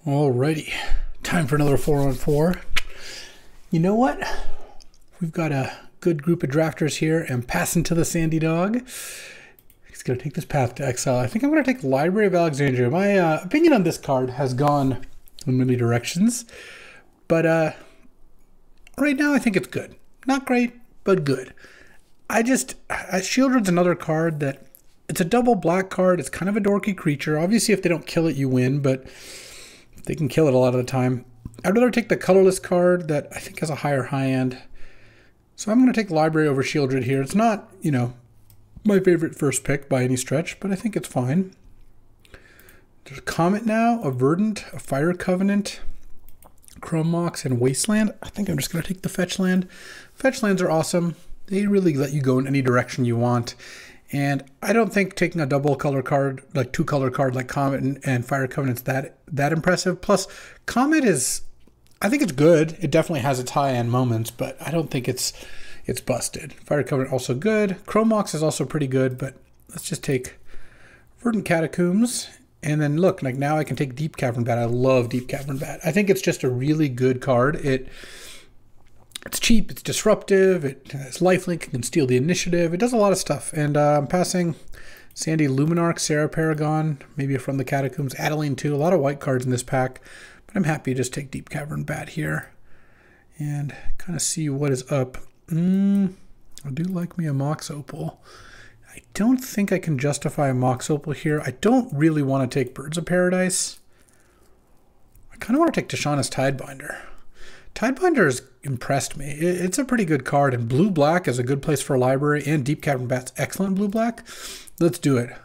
Alrighty, time for another 4-on-4. You know what? We've got a good group of drafters here and passing to the Sandy Dog. He's going to take this path to exile. I think I'm going to take Library of Alexandria. My opinion on this card has gone in many directions, but right now I think it's good. Not great, but good. Shieldred's another card that it's a double black card. It's kind of a dorky creature. Obviously, if they don't kill it, you win, but they can kill it a lot of the time. I'd rather take the colorless card that I think has a higher high end. So I'm going to take Library over Shieldred here. It's not, my favorite first pick by any stretch, but I think it's fine. There's a Comet now, a Verdant, a Fire Covenant, Chrome Mox, and Wasteland. I think I'm just going to take the Fetch Land. Fetch Lands are awesome. They really let you go in any direction you want. And I don't think taking a double color card, like two color card like Comet and Fire Covenant's that impressive. Plus, Comet is, I think it's good. It definitely has its high end moments, but I don't think it's busted. Fire Covenant also good. Chrome Mox is also pretty good, but let's just take Verdant Catacombs. And then look, like now I can take Deep Cavern Bat. I love Deep Cavern Bat. I think it's just a really good card. It's cheap, it's disruptive, it has lifelink, it can steal the initiative, it does a lot of stuff. And I'm passing Sandy Luminarch, Sarah Paragon, maybe from the Catacombs, Adeline too. A lot of white cards in this pack, but I'm happy to just take Deep Cavern Bat here and kind of see what is up. I do like me a Mox Opal. I don't think I can justify a Mox Opal here. I don't really want to take Birds of Paradise. I kind of want to take Tishana's Tidebinder. Tidebinder has impressed me. It's a pretty good card, and blue-black is a good place for a library, and Deep Cavern Bat's excellent blue-black. Let's do it.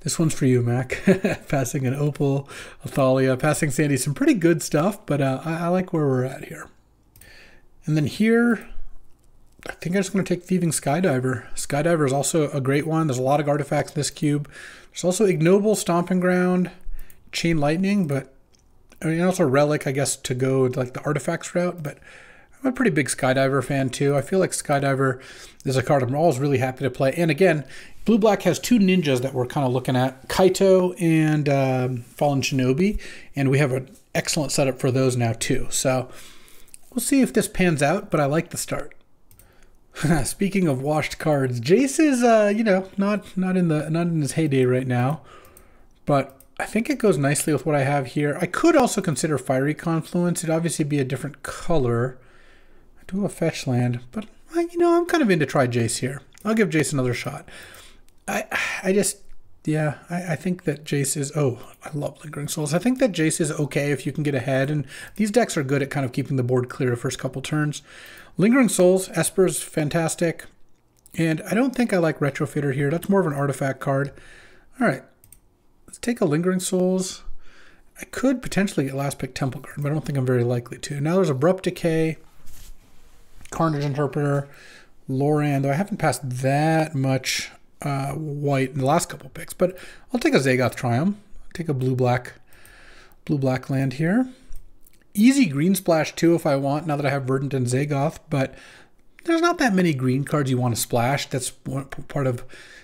This one's for you, Mac. Passing an Opal, a Thalia, passing Sandy, some pretty good stuff, but I like where we're at here. And then here, I think I'm just going to take Thieving Skydiver. Skydiver is also a great one. There's a lot of artifacts in this cube. There's also Ignoble, Stomping Ground, Chain Lightning, but also Relic, I guess, to go like the artifacts route, but I'm a pretty big Skydiver fan too. I feel like Skydiver is a card I'm always really happy to play. And again, blue-black has two ninjas that we're kind of looking at, Kaito and Fallen Shinobi, and we have an excellent setup for those now too. So we'll see if this pans out, but I like the start. Speaking of washed cards, Jace is not in his heyday right now, but I think it goes nicely with what I have here. I could also consider Fiery Confluence. It'd obviously be a different color. I do have a Fetch Land, but I'm kind of in to try Jace here. I'll give Jace another shot. I think that Jace is, I love Lingering Souls. I think that Jace is okay if you can get ahead, and these decks are good at kind of keeping the board clear the first couple turns. Lingering Souls, Esper's fantastic, and I don't think I like Retrofitter here. That's more of an artifact card. All right. Let's take a Lingering Souls. I could potentially get last pick Temple Guard, but I don't think I'm very likely to. Now there's Abrupt Decay, Carnage Interpreter, Loran, though I haven't passed that much white in the last couple picks, but I'll take a Zagoth Triumph. I'll take a blue-black land here. Easy green splash too if I want, now that I have Verdant and Zagoth, but there's not that many green cards you want to splash. That's part of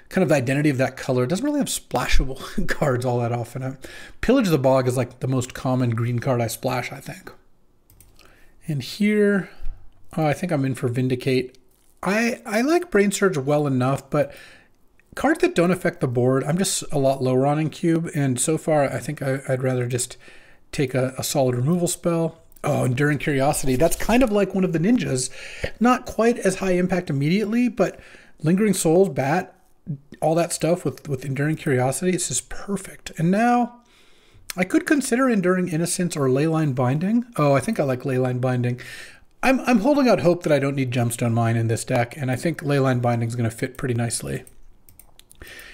kind of the identity of that color. It doesn't really have splashable cards all that often. Pillage the Bog is like the most common green card I splash, I think. And here, I think I'm in for Vindicate. I like Brain Surge well enough, but cards that don't affect the board, I'm just a lot lower on in Cube, and so far I think I'd rather just take a solid removal spell. Oh, Enduring Curiosity. That's kind of like one of the ninjas. Not quite as high impact immediately, but Lingering Souls, Bat, all that stuff with Enduring Curiosity, it's just perfect. And now I could consider Enduring Innocence or Leyline Binding. Oh, I think I like Leyline Binding. I'm holding out hope that I don't need Gemstone Mine in this deck, and I think Leyline Binding is going to fit pretty nicely.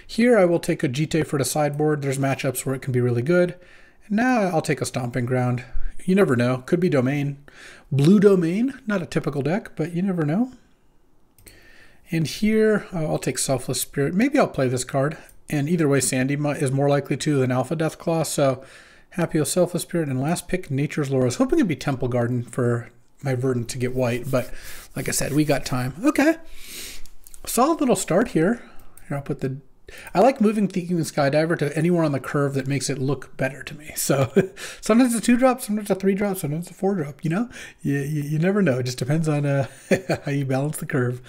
Here I will take a Jite for the sideboard. There's matchups where it can be really good. And now I'll take a Stomping Ground. You never know. Could be Domain. Blue Domain. Not a typical deck, but you never know. And here, I'll take Selfless Spirit. Maybe I'll play this card. And either way, Sandy is more likely to than Alpha Deathclaw. So happy with Selfless Spirit. And last pick, Nature's Lore. I was hoping it'd be Temple Garden for my Verdant to get white. But like I said, we got time. Okay. Solid little start here. Here, I'll put the I like moving Thinking Skydiver to anywhere on the curve that makes it look better to me. So sometimes it's a 2-drop, sometimes it's a 3-drop, sometimes it's a 4-drop, you know? You never know. It just depends on how you balance the curve.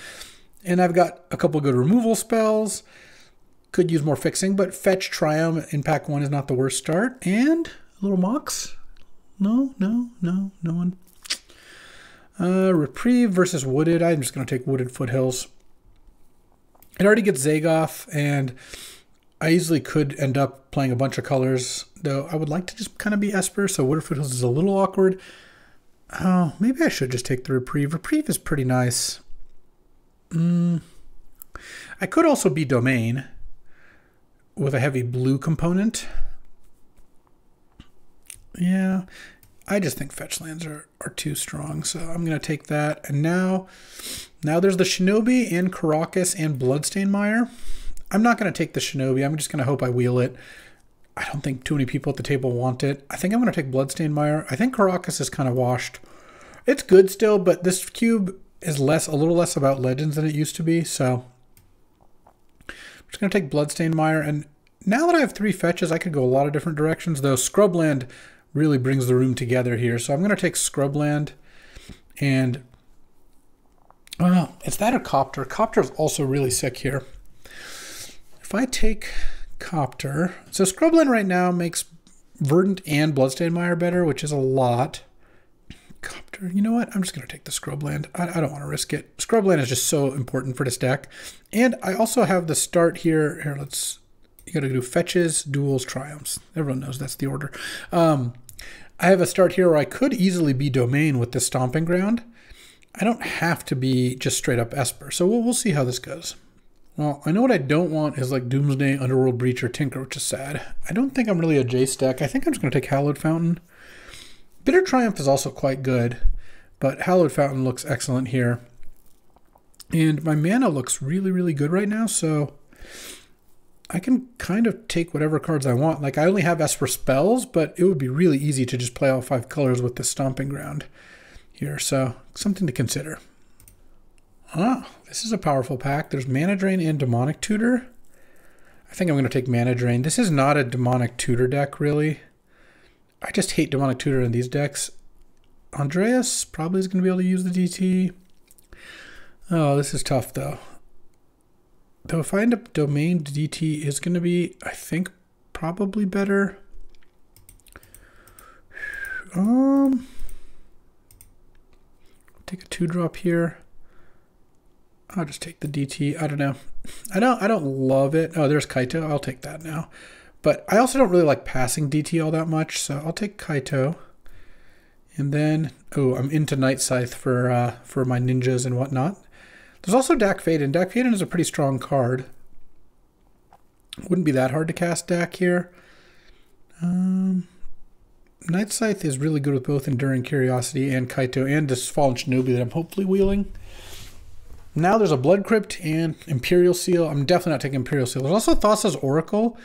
And I've got a couple good removal spells. Could use more fixing, but Fetch Triumph in pack 1 is not the worst start. And a little Mox. No one. Reprieve versus Wooded. I'm just going to take Wooded Foothills. It already gets Zagoth, and I easily could end up playing a bunch of colors, though I would like to just kind of be Esper, so Wooded Foothills is a little awkward. Oh, maybe I should just take the Reprieve. Reprieve is pretty nice. I could also be Domain with a heavy blue component. Yeah, I just think fetch lands are too strong, so I'm going to take that. And now there's the Shinobi and Caracas and Bloodstained Mire. I'm not going to take the Shinobi. I'm just going to hope I wheel it. I don't think too many people at the table want it. I think I'm going to take Bloodstained Mire. I think Caracas is kind of washed. It's good still, but this cube is a little less about Legends than it used to be, so I'm just going to take Bloodstained Mire. And now that I have 3 fetches, I could go a lot of different directions, though Scrubland really brings the room together here. So I'm going to take Scrubland, and oh, it's that or Copter. Copter is also really sick here. If I take Copter, so Scrubland right now makes Verdant and Bloodstained Mire better, which is a lot. Copter, you know what? I'm just going to take the Scrubland. I don't want to risk it. Scrubland is just so important for this deck. And I also have the start here. Here, you got to do fetches, duels, triumphs. Everyone knows that's the order. I have a start here where I could easily be Domain with this Stomping Ground. I don't have to be just straight up Esper. So we'll see how this goes. Well, I know what I don't want is like Doomsday, Underworld Breach, or Tinker, which is sad. I don't think I'm really a Jace deck. I think I'm just going to take Hallowed Fountain. Bitter Triumph is also quite good, but Hallowed Fountain looks excellent here. And my mana looks really, really good right now, so I can kind of take whatever cards I want. Like, I only have Esper spells, but it would be really easy to just play all 5 colors with this Stomping Ground here, so something to consider. Ah, this is a powerful pack. There's Mana Drain and Demonic Tutor. I think I'm going to take Mana Drain. This is not a Demonic Tutor deck, really. I just hate Demonic Tutor in these decks. Andreas probably is going to be able to use the DT. Oh, this is tough, though. Though if I end up Domain, DT is going to be, I think, probably better. Take a 2-drop here. I'll just take the DT. I don't know. I don't love it. Oh, there's Kaito. I'll take that now. But I also don't really like passing DT all that much, so I'll take Kaito. And then, oh, I'm into Night Scythe for my ninjas and whatnot. There's also Dak Faden. Dak Faden is a pretty strong card. Wouldn't be that hard to cast Dak here. Night Scythe is really good with both Enduring Curiosity and Kaito and this Fallen Shinobi that I'm hopefully wheeling. Now there's a Blood Crypt and Imperial Seal. I'm definitely not taking Imperial Seal. There's also Thassa's Oracle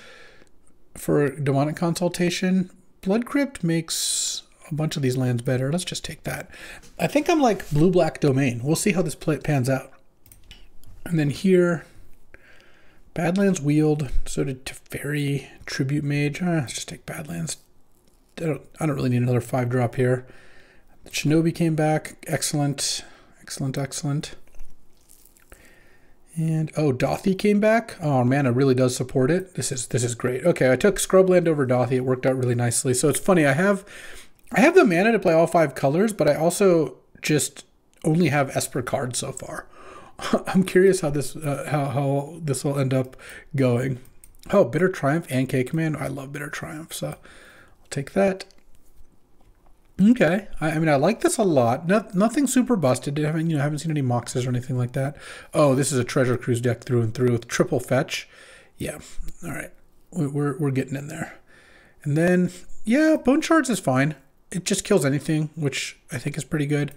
for Demonic Consultation. Blood Crypt makes a bunch of these lands better. Let's just take that. I think I'm like Blue-Black Domain. We'll see how this pans out. And then here, Badlands Wield. So did Teferi, Tribute Mage. Let's just take Badlands. I don't really need another 5-drop here. Shinobi came back. Excellent. Excellent. And oh, Dothy came back. Oh, mana really does support it. This is great. Okay, I took Scrubland over Dothy. It worked out really nicely. So it's funny. I have the mana to play all 5 colors, but I also just only have Esper cards so far. I'm curious how this will end up going. Oh, Bitter Triumph and K-Command. I love Bitter Triumph, so I'll take that. Okay, I mean, I like this a lot. Nothing super busted. I haven't seen any Moxes or anything like that. Oh, this is a Treasure Cruise deck through and through with triple fetch. Yeah, all right, we're getting in there. And then, yeah, Bone Shards is fine. It just kills anything, which I think is pretty good.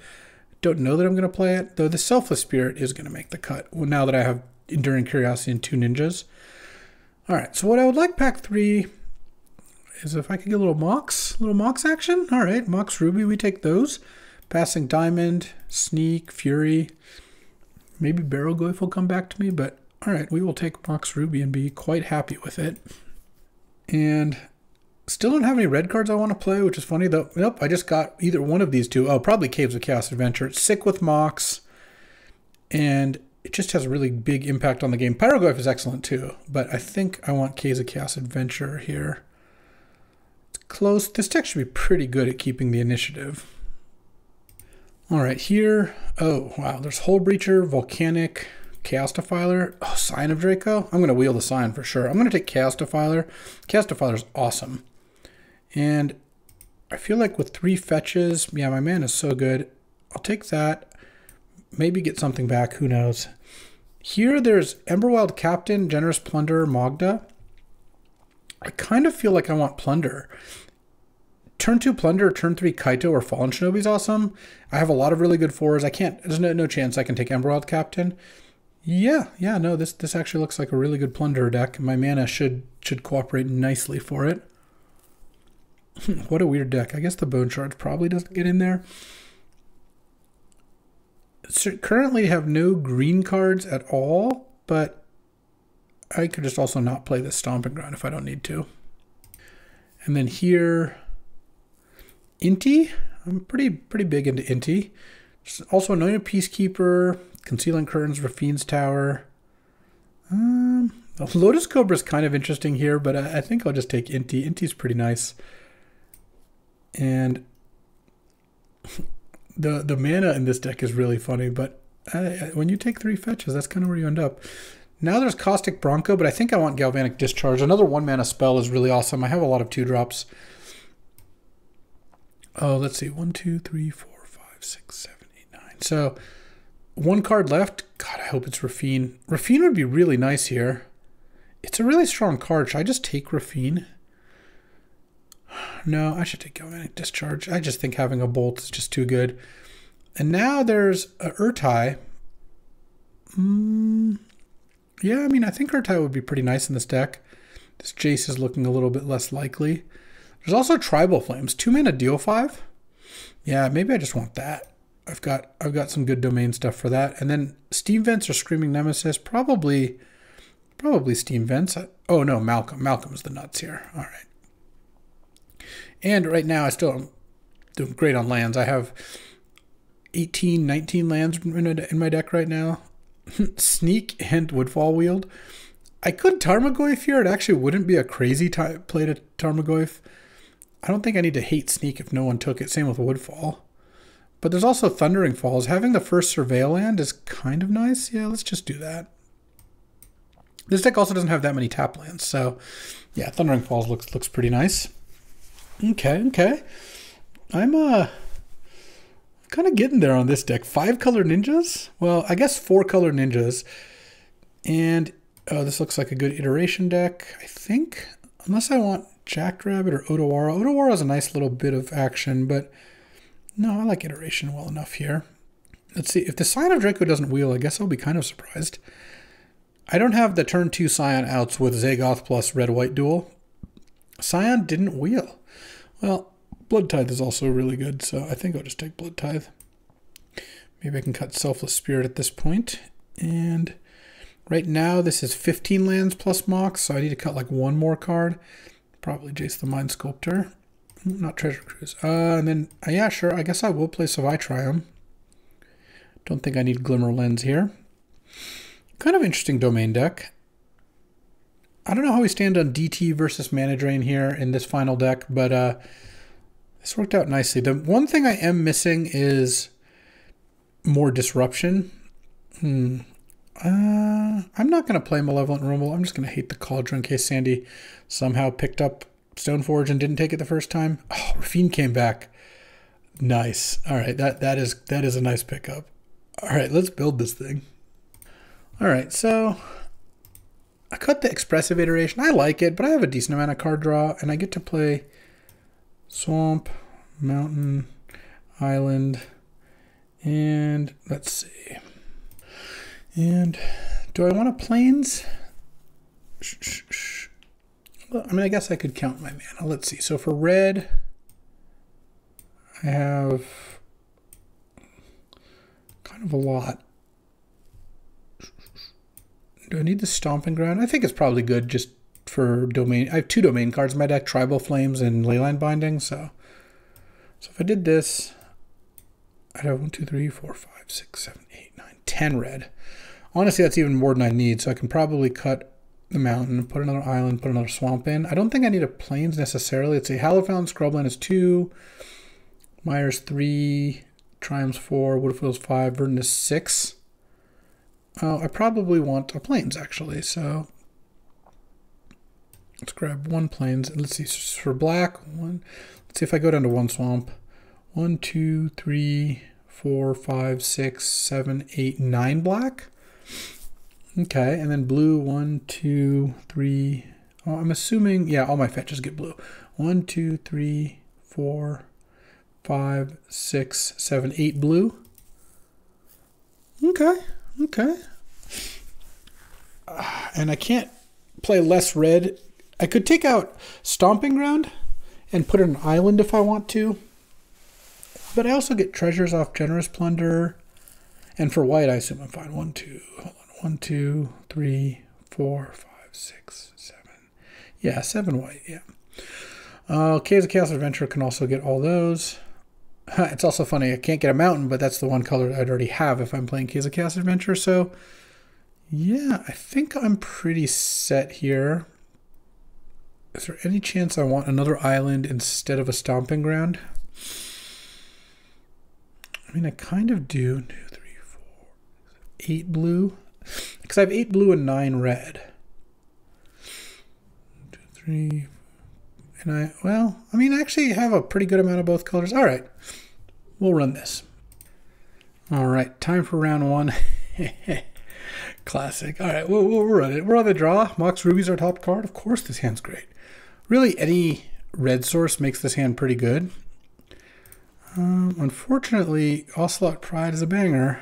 Don't know that I'm going to play it, though the Selfless Spirit is going to make the cut. Well, now that I have Enduring Curiosity and 2 ninjas. All right, so what I would like pack 3 is if I could get a little Mox action. All right, Mox Ruby, we take those. Passing Diamond, Sneak, Fury. Maybe Barrowgoyf will come back to me, but All right, we will take Mox Ruby and be quite happy with it. And still don't have any red cards I want to play, which is funny though. Nope, I just got either one of these two. Oh, probably Caves of Chaos Adventure. It's sick with Mox, and it just has a really big impact on the game. Pyroglyph is excellent too, but I think I want Caves of Chaos Adventure here. It's close. This deck should be pretty good at keeping the initiative. All right, here. Oh, wow. There's Hull Breacher, Volcanic, Chaos Defiler. Oh, Scion of Draco. I'm going to wheel the Scion for sure. I'm going to take Chaos Defiler. Chaos Defiler is awesome. And I feel like with 3 fetches, yeah, my mana is so good. I'll take that. Maybe get something back. Who knows? Here, there's Emberwild Captain, Generous Plunderer, Mogda. I kind of feel like I want Plunder. Turn 2 Plunder, turn 3 Kaito or Fallen Shinobi is awesome. I have a lot of really good 4s. I can't, there's no chance I can take Emberwild Captain. Yeah, no, this actually looks like a really good Plunderer deck. My mana should cooperate nicely for it. What a weird deck. I guess the Bone Shards probably doesn't get in there. So currently have no green cards at all, but I could just also not play this Stomping Ground if I don't need to. And then here, Inti. I'm pretty big into Inti. Also Anointed Peacekeeper, Concealing Curtains, Rafine's Tower. Lotus Cobra is kind of interesting here, but I think I'll just take Inti. Inti's pretty nice. And the mana in this deck is really funny, but when you take 3 fetches, that's kind of where you end up. Now there's Caustic Bronco, but I think I want Galvanic Discharge. Another 1-mana spell is really awesome. I have a lot of 2-drops. Oh, let's see. 1, 2, 3, 4, 5, 6, 7, 8, 9. So 1 card left. God, I hope it's Rafine. Rafine would be really nice here. It's a really strong card. Should I just take Rafine? No, I should take Galvanic Discharge. I just think having a Bolt is just too good. And now there's a Urtai. Yeah, I mean, I think Urtai would be pretty nice in this deck. This Jace is looking a little bit less likely. There's also Tribal Flames. 2-mana deal 5. Yeah, maybe I just want that. I've got some good domain stuff for that. And then Steam Vents or Screaming Nemesis. Probably Steam Vents. Oh no, Malcolm. Malcolm's the nuts here. All right. And right now I still am doing great on lands. I have 18, 19 lands in my deck right now. Sneak and Woodfall Wield. I could Tarmogoyf here. It actually wouldn't be a crazy play to Tarmogoyf. I don't think I need to hate Sneak if no one took it. Same with Woodfall. But there's also Thundering Falls. Having the first Surveil land is kind of nice. Yeah, let's just do that. This deck also doesn't have that many tap lands. So yeah, Thundering Falls looks pretty nice. Okay. I'm kind of getting there on this deck. 5-color ninjas? Well, I guess 4-color ninjas. And oh, this looks like a good iteration deck, I think. Unless I want Jackrabbit or Odawara. Odawara is a nice little bit of action, but no, I like iteration well enough here. Let's see. If the Scion of Draco doesn't wheel, I guess I'll be kind of surprised. I don't have the turn 2 Scion outs with Zagoth plus red-white duel. Scion didn't wheel. Well, Blood Tithe is also really good, so I think I'll just take Blood Tithe. Maybe I can cut Selfless Spirit at this point. And right now, this is 15 lands plus Mox, so I need to cut like 1 more card. Probably Jace the Mind Sculptor. Not Treasure Cruise. And then, yeah, sure, I guess I will play Savai Triumph. Don't think I need Glimmer Lens here. Kind of interesting domain deck. I don't know how we stand on DT versus Mana Drain here in this final deck, but this worked out nicely. The one thing I am missing is more disruption. I'm not going to play Malevolent Rumble. I'm just going to hate the Cauldron in case Sandy somehow picked up Stoneforge and didn't take it the first time. Oh, Rafine came back. Nice. All right, that is a nice pickup. All right, let's build this thing. All right, so I cut the Expressive Iteration. I like it, but I have a decent amount of card draw, and I get to play Swamp, Mountain, Island, and let's see. And do I want a Plains? Well, I mean, I guess I could count my mana. Let's see. So for red, I have kind of a lot. Do I need the Stomping Ground? I think it's probably good just for domain. I have 2 domain cards in my deck, Tribal Flames and Leyline Binding. So if I did this, I'd have 1, 2, 3, 4, 5, 6, 7, 8, 9, 10 red. Honestly, that's even more than I need. So I can probably cut the mountain, put another island, put another swamp in. I don't think I need a plains necessarily. Let's see, Hallowed Fountain, Scrubland is 2, Myers 3, Triumphs 4, Woodfield's 5, Verdant is 6. I probably want a plains actually, so let's grab 1 plains. Let's see, for black, let's see if I go down to 1 swamp. 1, 2, 3, 4, 5, 6, 7, 8, 9 black. Okay, and then blue, 1, 2, 3. Oh, I'm assuming, yeah, all my fetches get blue. 1, 2, 3, 4, 5, 6, 7, 8 blue. Okay. And I can't play less red. I could take out Stomping Ground and put in an island if I want to. But I also get treasures off Generous Plunder. And for white, I assume I'm fine. 1, 2, hold on. 1, 2, 3, 4, 5, 6, 7. Yeah, 7 white, yeah. Caves of Chaos Adventure can also get all those. It's also funny, I can't get a mountain, but that's the one color I'd already have if I'm playing Caves of Chaos Adventure. So, yeah, I think I'm pretty set here. Is there any chance I want another island instead of a Stomping Ground? I mean, I kind of do. 2, 3, 4, 8 blue. Because I have 8 blue and 9 red. 1, 2, 3. And I actually have a pretty good amount of both colors. All right, we'll run this. All right, time for round 1. Classic. All right, we'll run it. We're on the draw. Mox Ruby's our top card. Of course, this hand's great. Really, any red source makes this hand pretty good. Unfortunately, Ocelot Pride is a banger.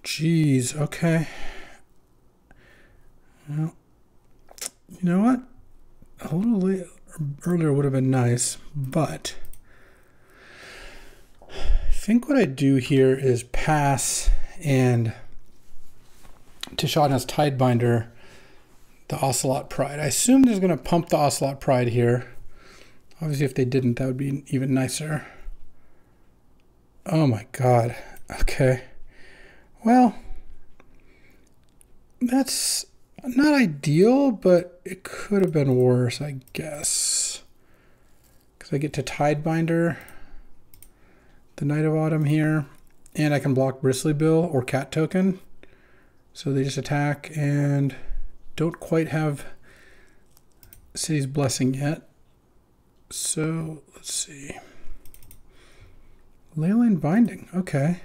Jeez, okay. Well, you know what? A little earlier would have been nice, but I think what I do here is pass and Tishana's Tidebinder the Ocelot Pride. I assume there's going to pump the Ocelot Pride here. Obviously, if they didn't, that would be even nicer. Oh my god. Okay. Well, that's not ideal, but it could have been worse, I guess. Because I get to Tidebinder the Knight of Autumn here, and I can block Bristly Bill or Cat Token. So they just attack and don't quite have City's Blessing yet. So let's see. Leyline Binding, okay.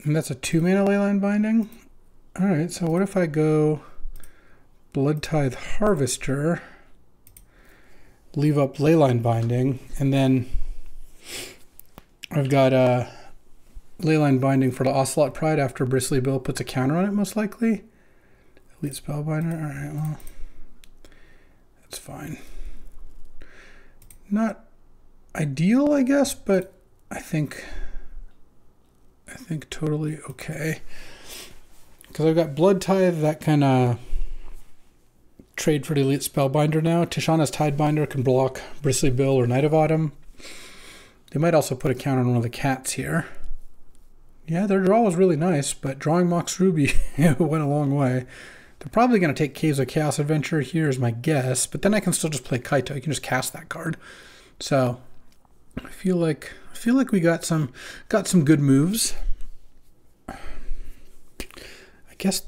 And that's a 2-mana Leyline Binding. All right, so what if I go Blood Tithe Harvester, leave up Leyline Binding, and then I've got a Leyline Binding for the Ocelot Pride after Bristly Bill puts a counter on it, most likely. Elite Spellbinder, all right, well, that's fine. Not ideal, I guess, but I think totally okay. Because I've got Blood Tithe that can trade for the Elite Spellbinder now. Tishana's Tidebinder can block Bristly Bill or Knight of Autumn. They might also put a counter on one of the cats here. Yeah, their draw was really nice, but drawing Mox Ruby went a long way. They're probably going to take Caves of Chaos Adventure here is my guess, but then I can still just play Kaito. You can just cast that card. So I feel like we got some good moves. I guess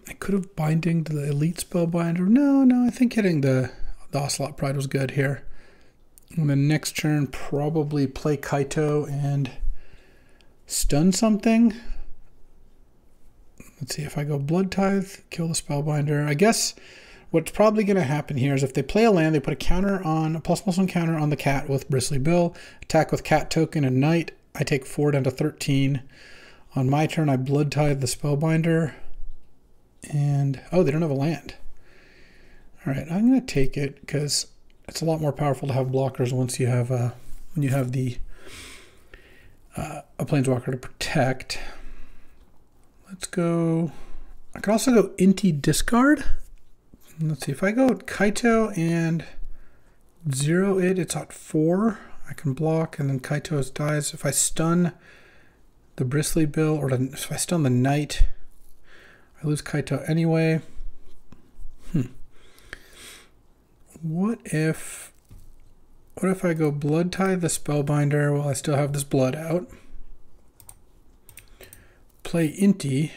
I could have binding to the Elite Spellbinder. No, I think hitting the Ocelot Pride was good here. And then next turn, probably play Kaito and stun something. Let's see, if I go Blood Tithe, kill the Spellbinder. I guess what's probably going to happen here is if they play a land, they put a counter on, a +1 counter on the cat with Bristly Bill, attack with Cat Token and Knight. I take 4 down to 13. On my turn, I Blood Tithe the Spellbinder. And, oh, they don't have a land. All right, I'm going to take it because it's a lot more powerful to have blockers once you have, when you have the a Planeswalker to protect. Let's go. I could also go Inti discard. Let's see, if I go Kaito and 0 it, it's at 4. I can block, and then Kaito dies. If I stun the Bristly Bill, or if I stun the Knight, I lose Kaito anyway. What if I go Blood Tithe the Spellbinder while I still have this blood out? Play Inti,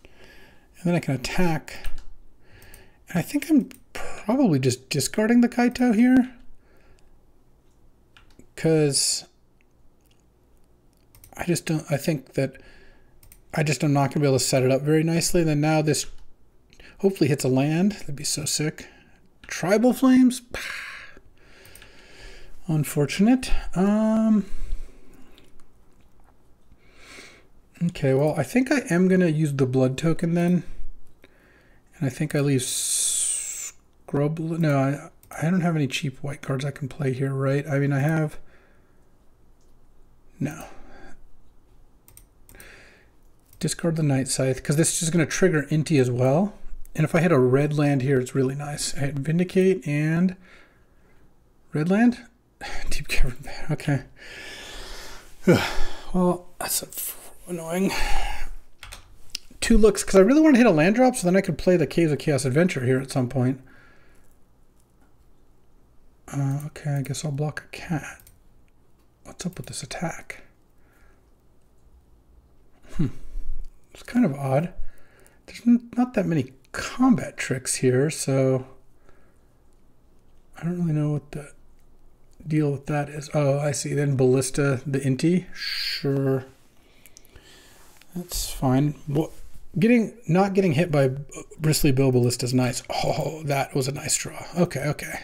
and then I can attack. And I think I'm probably just discarding the Kaito here, because I think that I just am not going to be able to set it up very nicely. And then now this hopefully hits a land. That'd be so sick. Tribal Flames. Unfortunate. Okay, well, I think I am going to use the blood token then. And I think I leave Scrub. No, I don't have any cheap white cards I can play here, right? I mean, I have... No. Discard the Night Scythe, because this is going to trigger Inti as well. And if I hit a red land here, it's really nice. I hit Vindicate and red land? Deep Cavern. Okay. Well, that's annoying. 2 looks, because I really want to hit a land drop, so then I could play the Caves of Chaos Adventure here at some point. Okay, I guess I'll block a cat. What's up with this attack? It's kind of odd. There's not that many combat tricks here, so I don't really know what the deal with that is. Oh, I see. Then Ballista, the Inti. Sure. That's fine. What, not getting hit by Bristly Bill Ballista is nice. Oh, that was a nice draw. Okay, okay.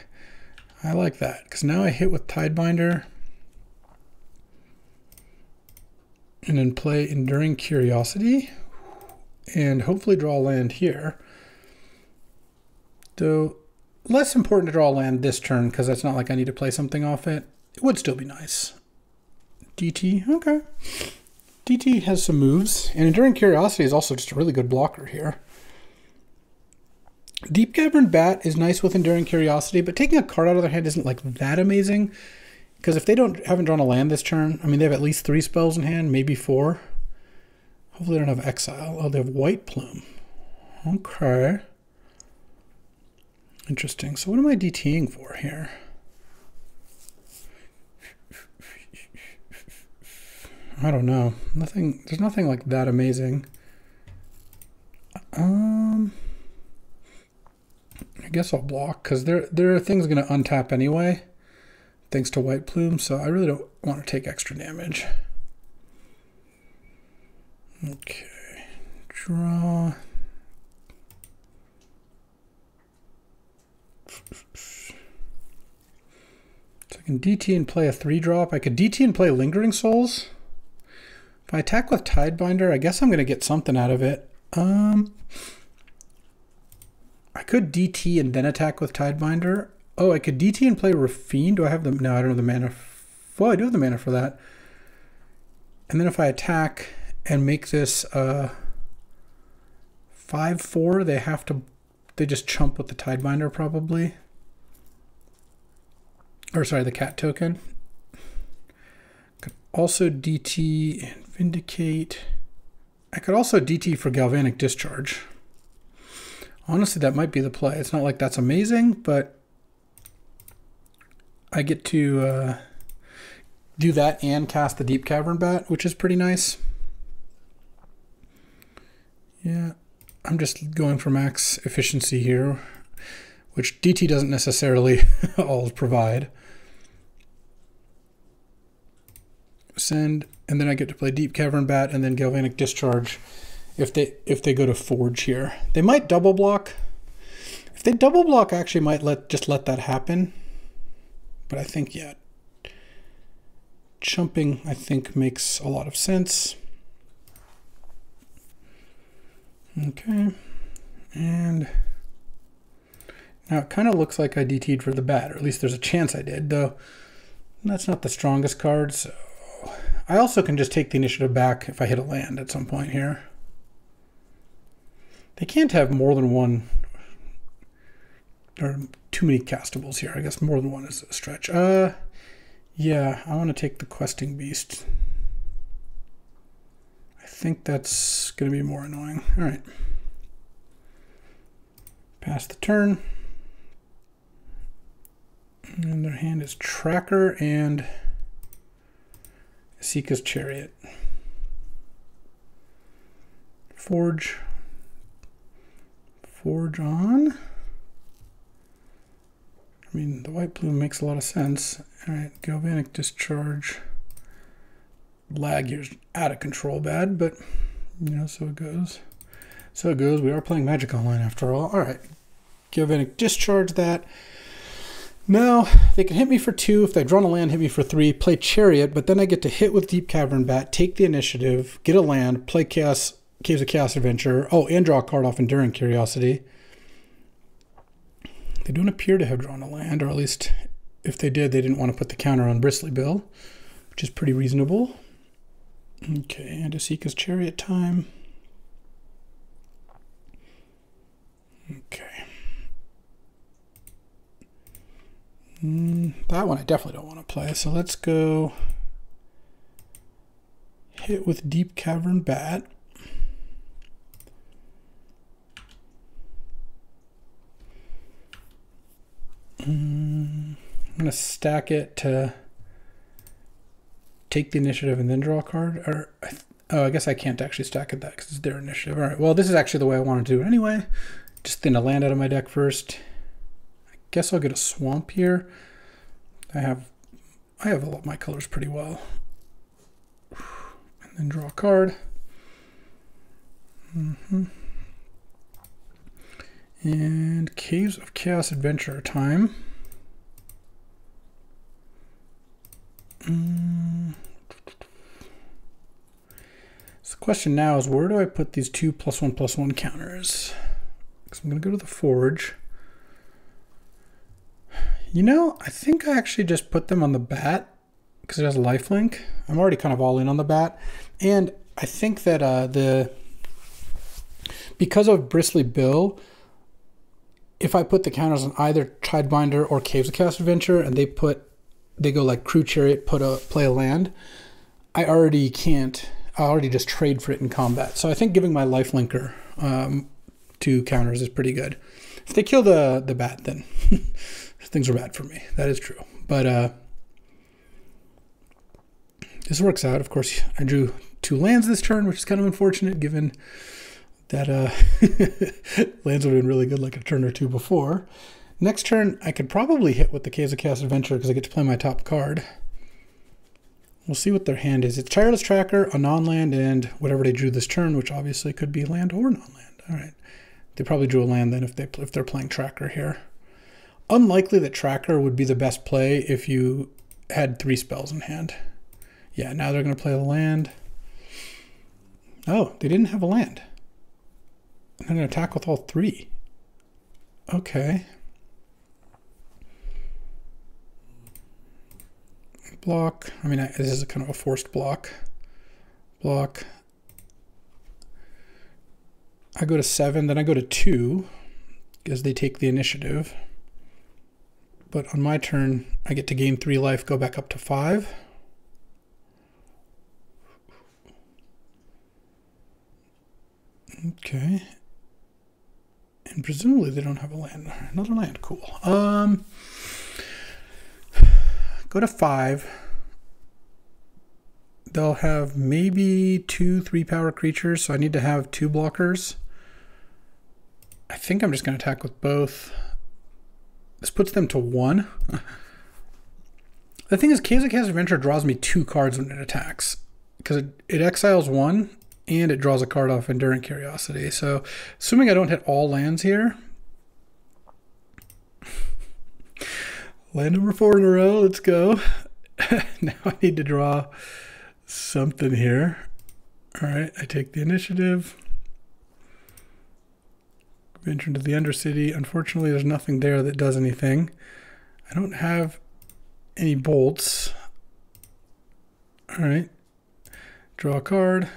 I like that, because now I hit with Tidebinder and then play Enduring Curiosity and hopefully draw land here. Though less important to draw land this turn, because it's not like I need to play something off it. It would still be nice. DT, okay. DT has some moves, and Enduring Curiosity is also just a really good blocker here. Deep Cavern Bat is nice with Enduring Curiosity, but taking a card out of their hand isn't like that amazing, because if they haven't drawn a land this turn, I mean, they have at least 3 spells in hand, maybe 4. Hopefully they don't have Exile. Oh, they have White Plume. Okay. Interesting. So what am I DTing for here? I don't know. Nothing. There's nothing like that amazing. I guess I'll block, because there are things going to untap anyway, thanks to White Plume. So I really don't want to take extra damage. Okay. Draw. So I can DT and play a 3-drop. I could DT and play Lingering Souls. If I attack with Tidebinder, I guess I'm going to get something out of it. I could DT and then attack with Tidebinder. Oh, I could DT and play Rafine. Do I have the... No, I don't have the mana. Well, I do have the mana for that. And then if I attack and make this 5/4, they just chump with the Tidebinder probably. Or sorry, the cat token. Could also DT and Vindicate. I could also DT for Galvanic Discharge. Honestly, that might be the play. It's not like that's amazing, but I get to do that and cast the Deep Cavern Bat, which is pretty nice. Yeah, I'm just going for max efficiency here, which DT doesn't necessarily always provide. Send, and then I get to play Deep Cavern Bat and then Galvanic Discharge if they go to Forge here. They might double block. If they double block, I actually might just let that happen. But I think, yeah, chumping, I think, makes a lot of sense. Okay, and now it kind of looks like I DT'd for the bat, or at least there's a chance I did, though that's not the strongest card, so I also can just take the initiative back if I hit a land at some point here. They can't have more than one, or too many castables here. I guess more than one is a stretch. Yeah, I want to take the questing beast. I think that's going to be more annoying. All right. Pass the turn. And their hand is Tracker and Sika's Chariot. Forge. Forge on. I mean, the white bloom makes a lot of sense. All right, Galvanic Discharge. Lag here's out of control bad, but, you know, so it goes. So it goes. We are playing Magic Online after all. All right. Galvanic Discharge that. Now, they can hit me for 2. If they draw a land, hit me for 3. Play Chariot, but then I get to hit with Deep Cavern Bat, take the initiative, get a land, play Caves of Chaos Adventure. Oh, and draw a card off Enduring Curiosity. They don't appear to have drawn a land, or at least if they did, they didn't want to put the counter on Bristly Bill, which is pretty reasonable. Okay, and Asika's Chariot time. Okay. That one I definitely don't want to play, so let's go hit with Deep Cavern Bat. I'm going to stack it to take the initiative and then draw a card. Or, oh, I guess I can't actually stack it that because it's their initiative. All right, well, this is actually the way I want to do it anyway. Just thin a land out of my deck first. I guess I'll get a swamp here. I have a lot of my colors pretty well. And then draw a card. And Caves of Chaos Adventure time. So the question now is, where do I put these 2 +1/+1 counters? Because I'm going to go to the Forge. You know, I think I actually just put them on the Bat because it has a lifelink. I'm already kind of all in on the Bat. And I think that because of Bristly Bill, if I put the counters on either Tidebinder or Caves of Chaos Adventure and they go like Crew Chariot, play a land, I already just trade for it in combat. So I think giving my lifelinker 2 counters is pretty good. If they kill the Bat, then things are bad for me. That is true. But this works out. Of course, I drew 2 lands this turn, which is kind of unfortunate given that lands would have been really good like a turn or 2 before. Next turn, I could probably hit with the Caves of Chaos Adventure because I get to play my top card. We'll see what their hand is. It's Tireless Tracker, a non-land, and whatever they drew this turn, which obviously could be land or non-land. All right. They probably drew a land then if they're playing Tracker here. Unlikely that Tracker would be the best play if you had 3 spells in hand. Yeah, now they're going to play a land. Oh, they didn't have a land. They're going to attack with all 3. Okay. Block. I mean, this is kind of a forced block. Block. I go to 7, then I go to 2 because they take the initiative. But on my turn, I get to gain 3 life, go back up to 5. Okay. And presumably they don't have a land. Another land, cool. Go to 5. They'll have maybe 2 3-power creatures, so I need to have 2 blockers. I think I'm just going to attack with both. This puts them to 1. The thing is, Caves of Chaos Adventure draws me 2 cards when it attacks. Because it exiles 1, and it draws a card off Enduring Curiosity. So, assuming I don't hit all lands here. Land number 4 in a row, let's go. Now I need to draw something here. All right, I take the initiative. Venture into the Undercity. Unfortunately, there's nothing there that does anything. I don't have any bolts. All right, Draw a card.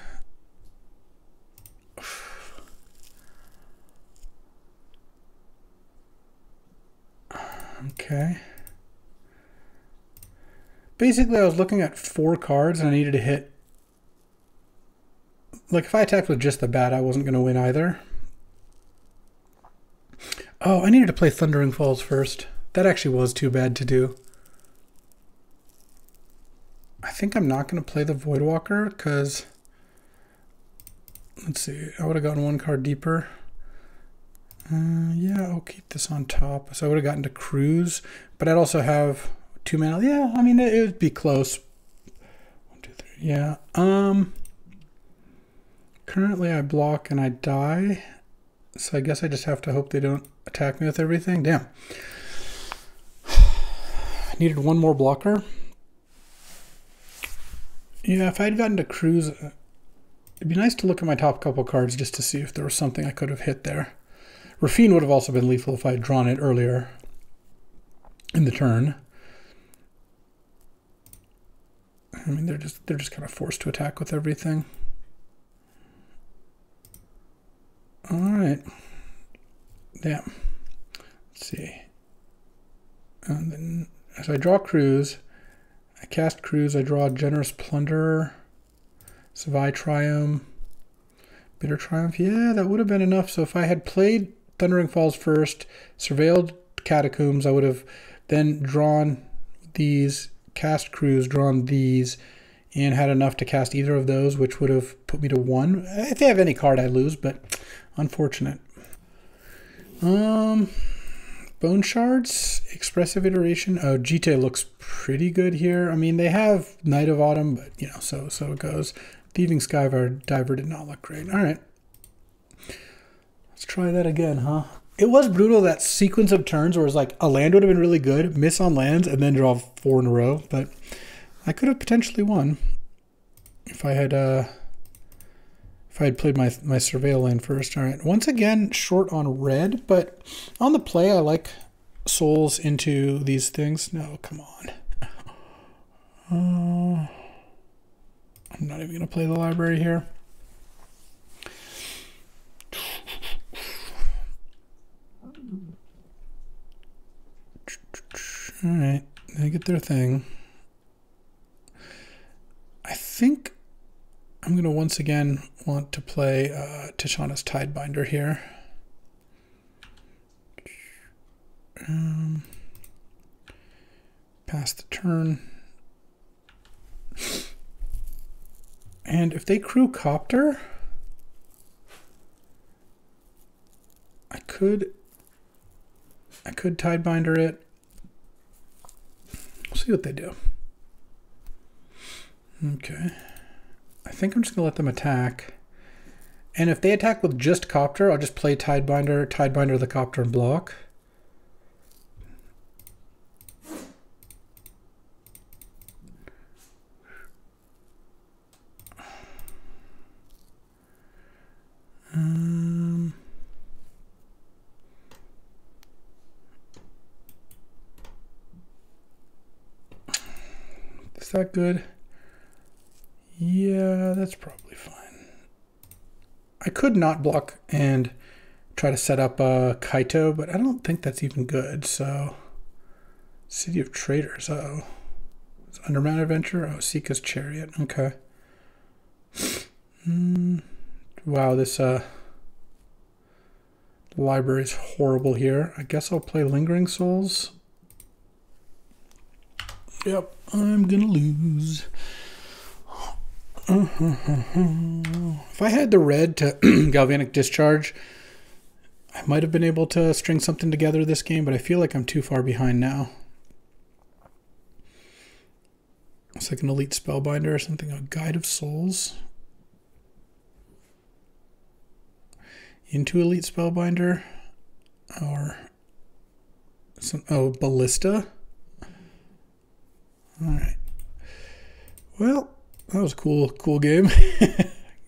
Okay. Basically, I was looking at 4 cards and I needed to hit. Like, if I attacked with just the bat, I wasn't going to win either. Oh, I needed to play Thundering Falls first. That actually was too bad to do. I think I'm not going to play the Voidwalker because, let's see, I would have gotten 1 card deeper. Yeah, I'll keep this on top. So I would have gotten to Cruise, but I'd also have 2 mana. Yeah, I mean, it would be close. 1, 2, 3. Yeah. Currently I block and I die. So I guess I just have to hope they don't attack me with everything. Damn. I needed 1 more blocker. Yeah, if I had gotten to Cruise, it'd be nice to look at my top couple cards just to see if there was something I could have hit there. Rafine would have also been lethal if I had drawn it earlier in the turn. I mean, they're just kind of forced to attack with everything. All right. Damn. Let's see. And then as I draw Cruise, I cast Cruise, I draw Generous Plunderer, Savai Triumph, Bitter Triumph. Yeah, that would have been enough. So if I had played Thundering Falls first, surveilled Catacombs, I would have then drawn these, cast Cruise, drawn these, and had enough to cast either of those, which would have put me to 1. If they have any card, I lose, but unfortunate. Bone Shards, Expressive Iteration. Oh, Jite looks pretty good here. I mean, they have Night of Autumn, but, you know, so it goes. Thieving Skydiver did not look great. All right. Let's try that again, huh? It was brutal, that sequence of turns where it was like a land would have been really good, miss on lands, and then draw 4 in a row. But I could have potentially won if I had played my Surveil land first. All right. Once again, short on red, but on the play, I like souls into these things. No, come on. I'm not even going to play the library here. All right, they get their thing. I think I'm going to once again want to play Tishana's Tidebinder here. Pass the turn. And if they crew Copter, I could Tidebinder it. We'll see what they do. Okay. I think I'm just going to let them attack. And if they attack with just Copter, I'll just play Tidebinder the Copter and block. Is that good? Yeah, that's probably fine. I could not block and try to set up a Kaito, but I don't think that's even good. So, City of Traders. Uh-oh. It's Undermount Adventure. Oh, Sika's Chariot. Okay. Wow, this library is horrible here. I guess I'll play Lingering Souls. Yep, I'm gonna lose. If I had the red to Galvanic Discharge, I might have been able to string something together this game, but I feel like I'm too far behind now. It's like an Elite Spellbinder or something. A Guide of Souls. Into Elite Spellbinder. Or some, oh, Ballista. Alright. Well, that was a cool game.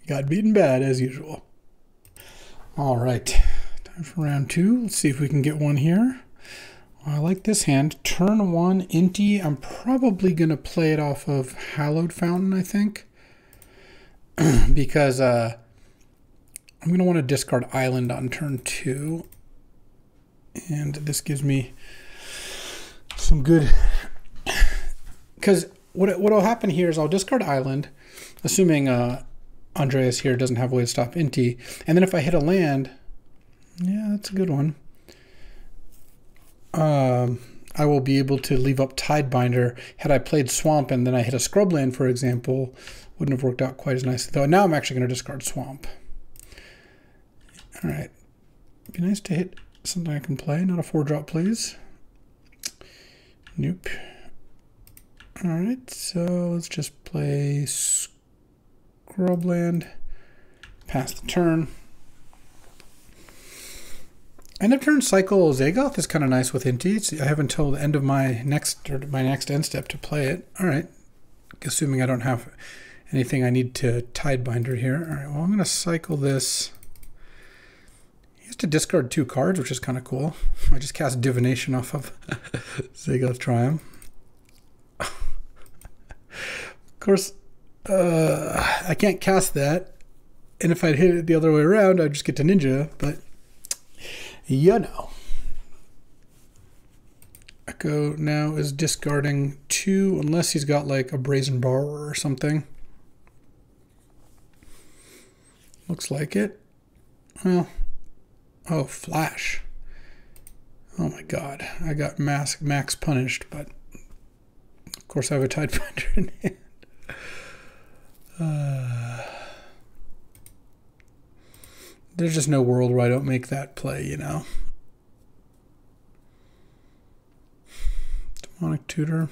Got beaten bad as usual. Alright. Time for round 2. Let's see if we can get one here. I like this hand. Turn 1, Inti. I'm probably going to play it off of Hallowed Fountain, I think. because I'm going to want to discard Island on turn 2. And this gives me some good... Because what'll happen here is I'll discard Island, assuming Andreas here doesn't have a way to stop Inti. And then if I hit a land... Yeah, that's a good one. I will be able to leave up Tidebinder. Had I played Swamp and then I hit a Scrubland, for example, wouldn't have worked out quite as nicely. Though now I'm actually going to discard Swamp. All right. Be nice to hit something I can play, not a 4-drop, please. Nope. All right, so let's just play Scrubland. Pass the turn. End of turn cycle Zagoth is kind of nice with Inti. I have until the end of my next end step to play it. All right, assuming I don't have anything I need to Tidebinder here. All right, well, I'm going to cycle this. He has to discard 2 cards, which is kind of cool. I just cast Divination off of Zagoth Triumph. Of course, I can't cast that. And if I'd hit it the other way around, I'd just get to Ninja, but... You know. Echo now is discarding 2, unless he's got like a Brazen Borrower or something. Looks like it. Well, oh, Flash. Oh my god, I got max punished, but of course I have a Tidebinder in hand. There's just no world where I don't make that play, you know. Demonic Tutor.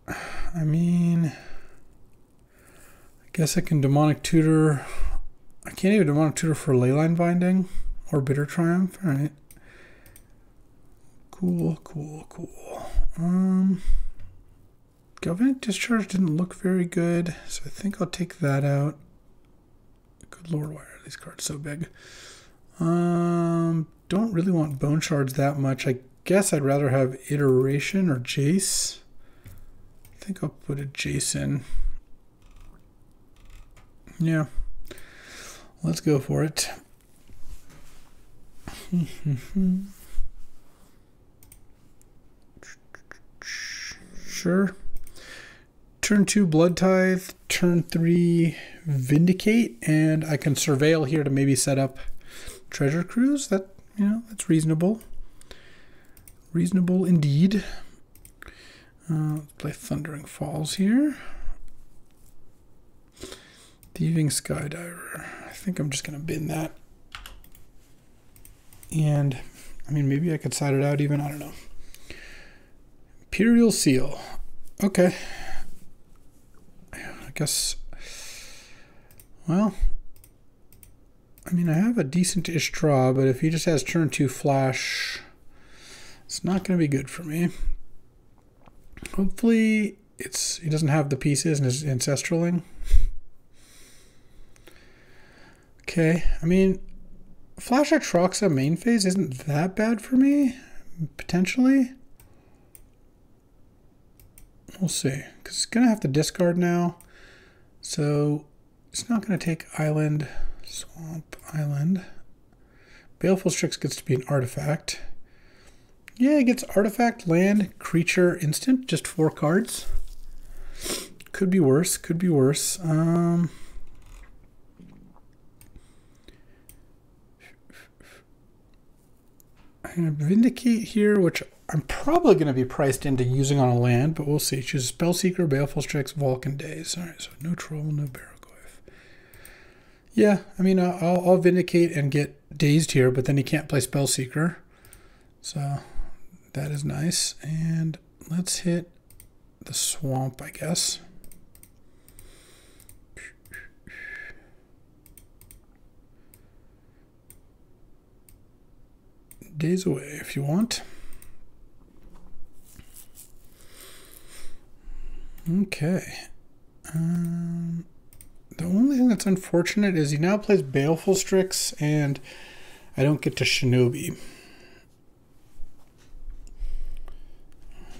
I mean, I guess I can Demonic Tutor. I can't even Demonic Tutor for Leyline Binding or Bitter Triumph. All right. Cool. Galvanic Discharge didn't look very good, so I think I'll take that out. Good lord, why are these cards so big? Don't really want Bone Shards that much. I guess I'd rather have Iteration or Jace. I think I'll put a Jace in. Yeah. Let's go for it. Sure. Turn 2 Blood Tithe, turn 3 Vindicate, and I can Surveil here to maybe set up Treasure Cruise. That, you know, that's reasonable. Reasonable indeed. Let's play Thundering Falls here. Thieving Skydiver. I think I'm just going to bin that. And, I mean, maybe I could side it out even. I don't know. Imperial Seal. Okay. I guess, well, I mean, I have a decent-ish draw, but if he just has turn 2 Flash, it's not going to be good for me. Hopefully, he doesn't have the pieces in his Ancestraling. Okay, I mean, Flash Atroxa main phase isn't that bad for me, potentially. We'll see, because it's going to have to discard now. So it's not going to take Island, Swamp, Island. Baleful Strix gets to be an artifact. Yeah, it gets artifact, land, creature, instant, just 4 cards. Could be worse, could be worse. I'm going to Vindicate here, which I'm probably going to be priced into using on a land, but we'll see. Choose Spellseeker, Baleful Strix, Vulcan Days. All right, so no Troll, no Barragoyf. Yeah, I mean, I'll Vindicate and get Dazed here, but then he can't play Spellseeker. So that is nice. And let's hit the Swamp, I guess. Days away if you want. Okay. The only thing that's unfortunate is he now plays Baleful Strix, and I don't get to Shinobi.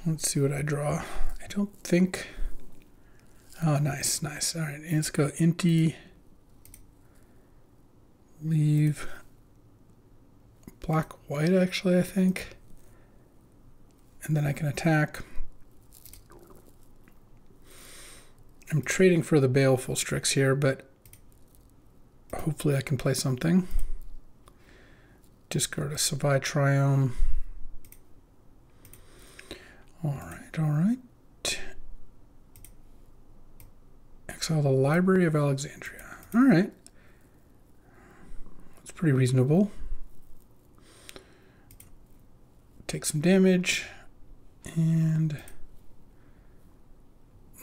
Let's see what I draw. I don't think Oh, nice, nice. All right, let's go empty. Leave black, white, actually, I think. And then I can attack. I'm trading for the Baleful Strix here, but hopefully I can play something. Discard a Savai Triome. All right, all right. Exile the Library of Alexandria. All right. That's pretty reasonable. Take some damage. And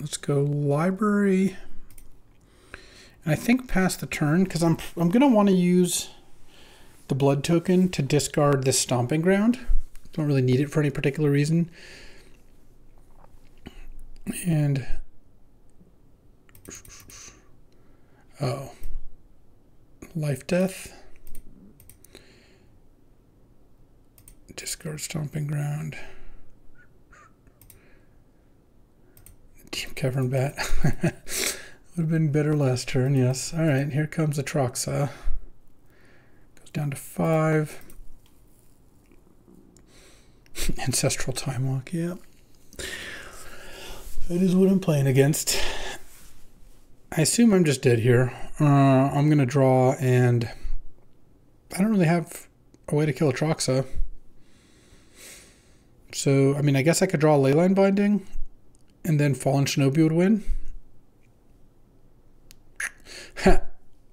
let's go Library. And I think pass the turn, because I'm going to want to use the blood token to discard this Stomping Ground. Don't really need it for any particular reason. And oh, life death. Discard Stomping Ground. Team Cavern Bat. Would have been better last turn, yes. All right, here comes Atraxa. Goes down to 5. Ancestral Time Walk, yeah. That is what I'm playing against. I assume I'm just dead here. I'm going to draw, and I don't really have a way to kill Atraxa. So, I mean, I guess I could draw Leyline Binding, and then Fallen Shinobi would win.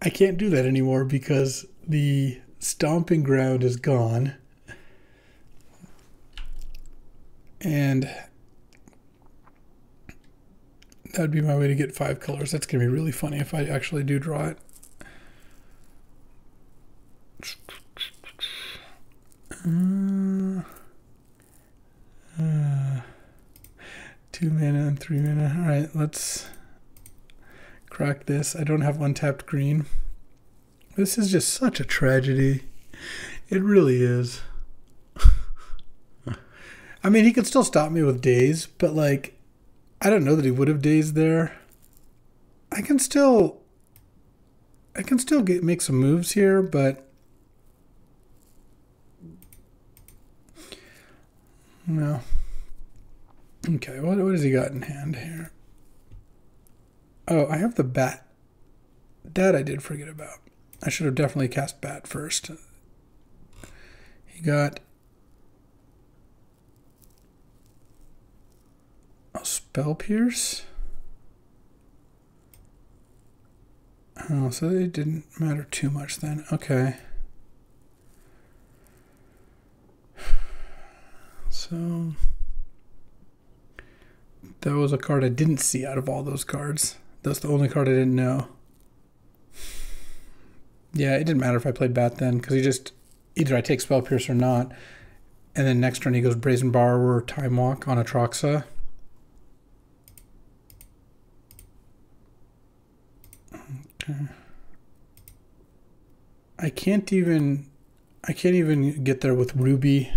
I can't do that anymore because the Stomping Ground is gone. And that'd be my way to get 5 colors. That's going to be really funny if I actually do draw it. 2 mana and 3 mana. All right, let's crack this. I don't have untapped green. This is just such a tragedy. It really is. I mean, he could still stop me with Daze, but like, I don't know that he would have Dazed there. I can still make some moves here, but no. Okay, what has he got in hand here? Oh, I have the Bat. That I did forget about. I should have definitely cast Bat first. He got a Spell Pierce. Oh, so it didn't matter too much then. Okay. So that was a card I didn't see out of all those cards. That's the only card I didn't know. Yeah, it didn't matter if I played Bat then, because he just, either I take Spell Pierce or not, and then next turn he goes Brazen Borrower, Time Walk on Atraxa. Okay. I can't even get there with Ruby.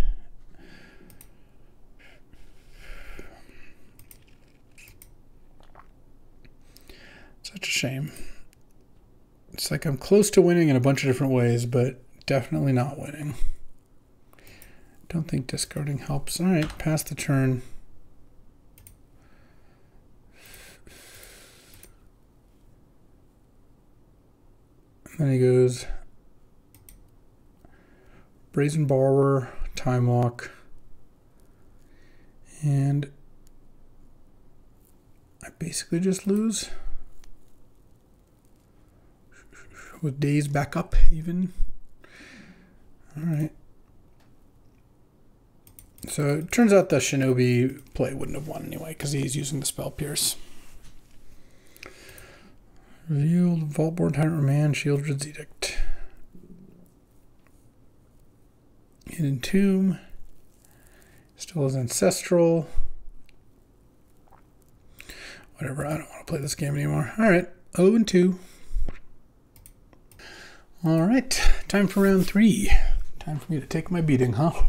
Such a shame. It's like I'm close to winning in a bunch of different ways, but definitely not winning. Don't think discarding helps. All right, pass the turn. And then he goes Brazen Borrower, Time Walk, and I basically just lose. With Daze back up even. All right. So it turns out the Shinobi play wouldn't have won anyway because he's using the Spell Pierce. Revealed Vaultborn Tyrant Remand, Shieldred's Edict. Hidden Tomb. Still is Ancestral. Whatever, I don't want to play this game anymore. All right, 0-2. All right, time for round 3. Time for me to take my beating, huh?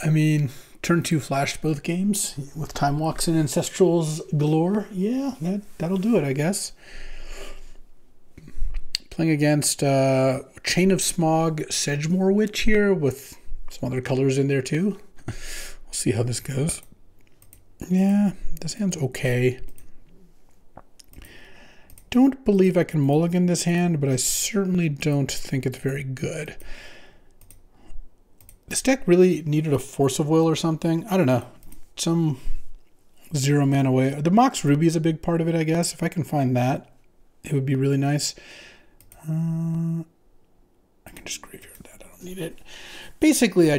I mean, Turn 2 flashed both games with Time Walks and Ancestrals galore. Yeah, that'll do it, I guess. Playing against Chain of Smog Sedgemoor Witch here with some other colors in there too. We'll see how this goes. Yeah, this hand's okay. Don't believe I can mulligan this hand, but I certainly don't think it's very good. This deck really needed a Force of Will or something. I don't know. Some 0 mana way. The Mox Ruby is a big part of it, I guess. If I can find that, it would be really nice. I can just graveyard that. I don't need it. Basically,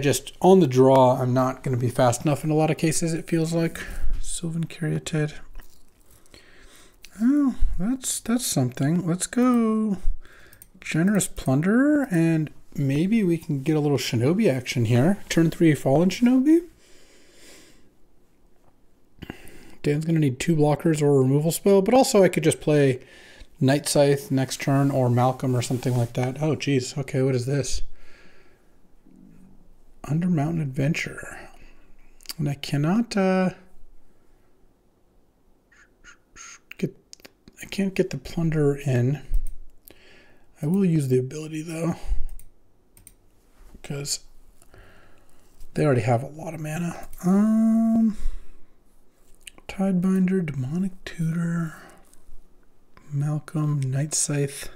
on the draw, I'm not going to be fast enough in a lot of cases, it feels like. Sylvan Caryatid. Oh, that's something. Let's go Generous Plunderer, and maybe we can get a little Shinobi action here. Turn 3 Fallen Shinobi. Dan's going to need 2 blockers or a removal spell, but also I could just play Night Scythe next turn or Malcolm or something like that. Oh, geez. Okay, what is this? Undermountain Adventure. And I cannot... I can't get the Plunderer in. I will use the ability, though, because they already have a lot of mana. Tidebinder, Demonic Tutor, Malcolm, Night Scythe.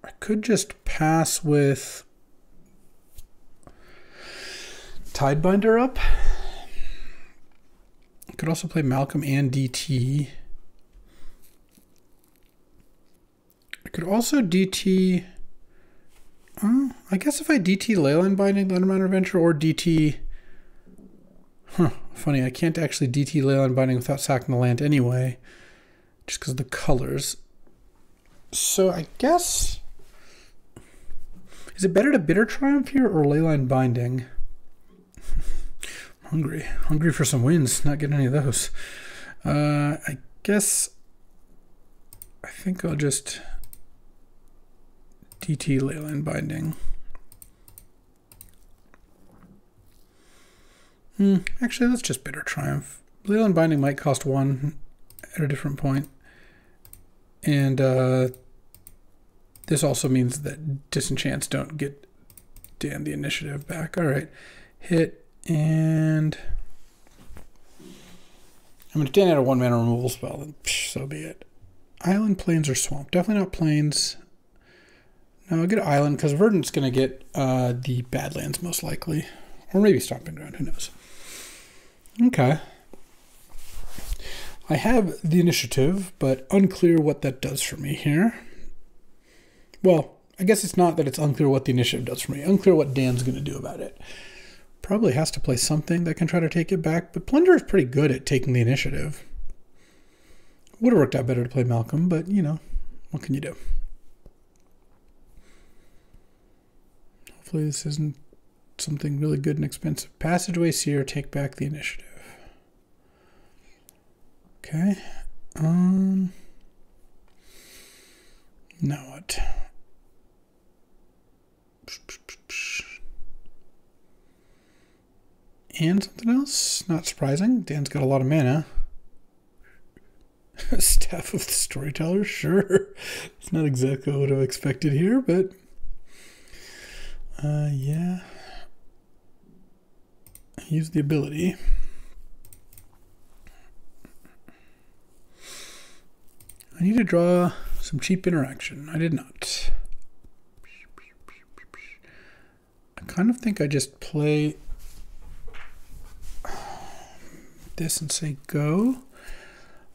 I could just pass with Tidebinder up. I could also play Malcolm and DT. I could also DT... I guess if I DT Leyline Binding, the Undermountain Adventure, or DT... Funny, I can't actually DT Leyline Binding without sacking the land anyway, just because of the colors. So I guess... Is it better to Bitter Triumph here or Leyline Binding? Hungry for some wins, not getting any of those. I guess... I think I'll just... DT Leyline Binding. Actually, let's just Bitter Triumph. Leyline Binding might cost 1 at a different point. And this also means that Disenchants don't get Dan the initiative back. All right. Hit, and I'm going to Dan out a 1 mana removal spell, then so be it. Island, Plains, or Swamp. Definitely not Plains. No, I'll get Island, because Verdant's going to get the Badlands most likely. Or maybe Stomping Ground, who knows. Okay. I have the initiative, but unclear what that does for me here. Well, I guess it's not that it's unclear what the initiative does for me. Unclear what Dan's going to do about it. Probably has to play something that can try to take it back, but Plunder is pretty good at taking the initiative. Would have worked out better to play Malcolm, but, you know, what can you do? Hopefully this isn't something really good and expensive. Passageway Seer, take back the initiative. Okay. Now what? And something else? Not surprising. Dan's got a lot of mana. Staff of the Storyteller, sure. It's not exactly what I expected here, but yeah. Use the ability. I need to draw some cheap interaction. I did not. I kind of think I just play this and say go.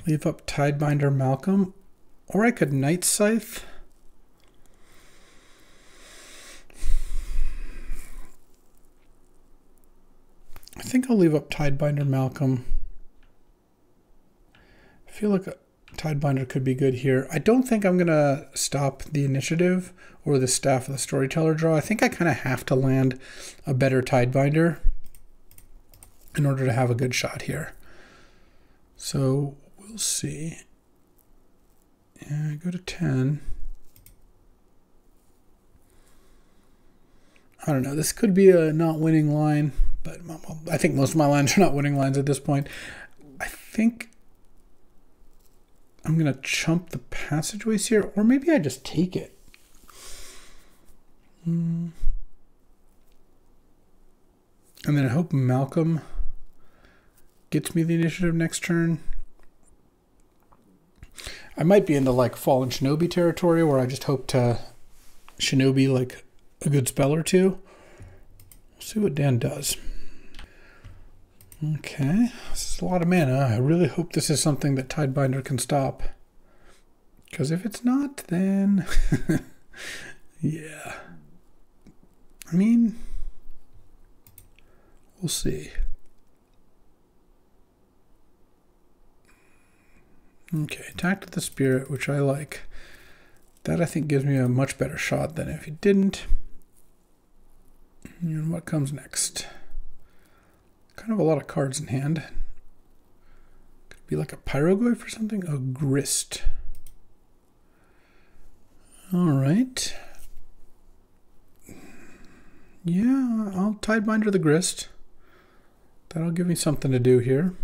Leave up Tidebinder Malcolm. Or I could Night Scythe. I think I'll leave up Tidebinder Malcolm. I feel like a Tidebinder could be good here. I don't think I'm going to stop the initiative or the Staff of the Storyteller draw. I think I kind of have to land a better Tidebinder in order to have a good shot here. So we'll see. Yeah, go to 10. I don't know. This could be a not winning line, But I think most of my lines are not winning lines at this point. I think I'm going to chump the passageways here, or maybe I just take it. And then I hope Malcolm gets me the initiative next turn. I might be into like Fallen Shinobi territory where I just hope to Shinobi like a good spell or two. We'll see what Dan does. Okay, this is a lot of mana. I really hope this is something that Tidebinder can stop. Because if it's not, then... yeah. I mean... we'll see. Okay, attack with the Spirit, which I like. That I think gives me a much better shot than if he didn't. And what comes next? Kind of a lot of cards in hand. Could be like a Pyrogoyf or something. A Grist. Alright. Yeah, I'll Tidebinder the Grist. That'll give me something to do here.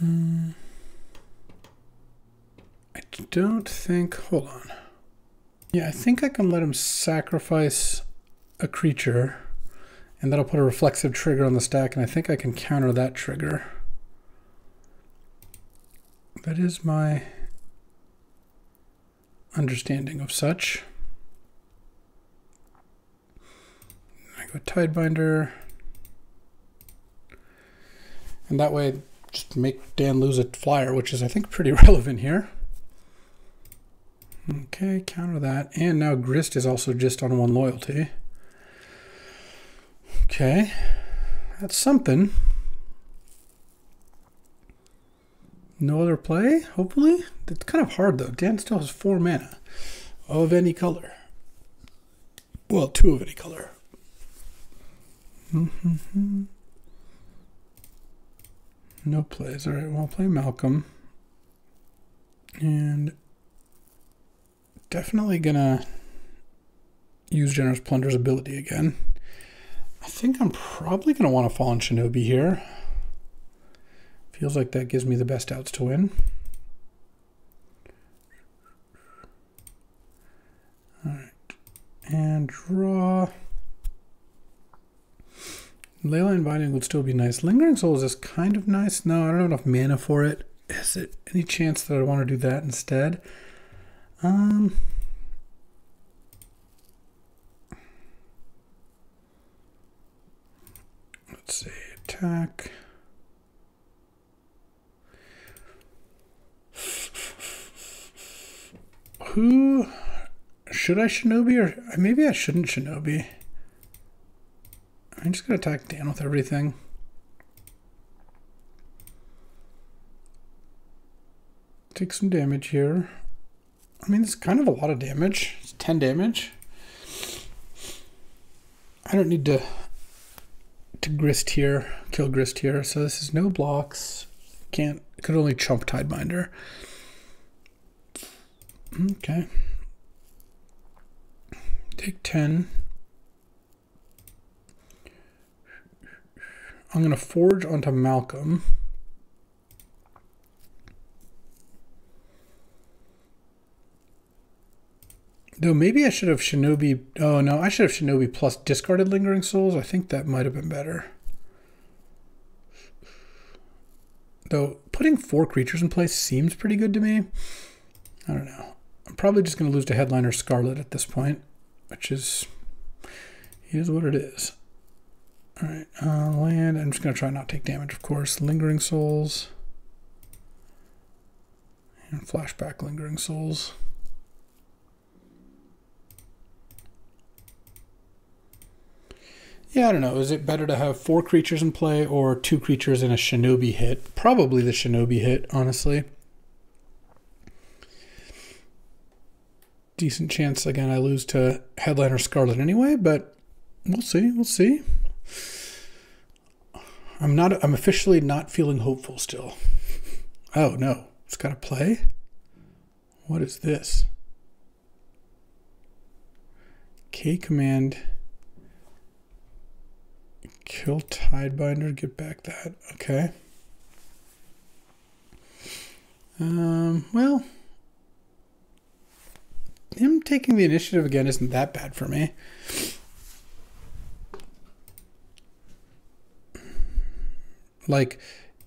I don't think... hold on. Yeah, I think I can let him sacrifice a creature, and that'll put a reflexive trigger on the stack, and I think I can counter that trigger. That is my understanding of such. I go Tidebinder. And that way, just make Dan lose a flyer, which is, I think, pretty relevant here. Okay, counter that. And now Grist is also just on 1 loyalty. Okay, that's something. No other play, hopefully? It's kind of hard, though. Dan still has 4 mana of any color. Well, 2 of any color. No plays. All right, well, I'll play Malcolm. And definitely gonna use Generous Plunder's ability again. I think I'm probably gonna want to Fallen Shinobi here. Feels like that gives me the best outs to win. All right, and draw. Leyline Binding would still be nice. Lingering Souls is kind of nice. No, I don't have enough mana for it. Is it any chance that I want to do that instead? Let's see. Attack. Who should I Shinobi, or maybe I shouldn't Shinobi? I'm just gonna attack Dan with everything. Take some damage here. I mean, it's kind of a lot of damage. It's 10 damage. I don't need to Grist here, kill Grist here. So this is no blocks. Could only chump Tidebinder. Okay. Take 10. I'm going to forge onto Malcolm. Though maybe I should have Shinobi. Oh no, I should have Shinobi plus discarded Lingering Souls. I think that might have been better. Though putting 4 creatures in place seems pretty good to me. I don't know. I'm probably just going to lose to Headliner Scarlet at this point, which is what it is. All right, land. I'm just going to try not to take damage, of course. Lingering Souls. And flashback Lingering Souls. Yeah, I don't know. Is it better to have 4 creatures in play or 2 creatures in a Shinobi hit? Probably the Shinobi hit, honestly. Decent chance, again, I lose to Headliner Scarlet anyway, but we'll see. We'll see. I'm officially not feeling hopeful still. Oh, no. It's got to play? What is this? K command. Kill Tidebinder, get back that. Okay. Well, him taking the initiative again isn't that bad for me. Like,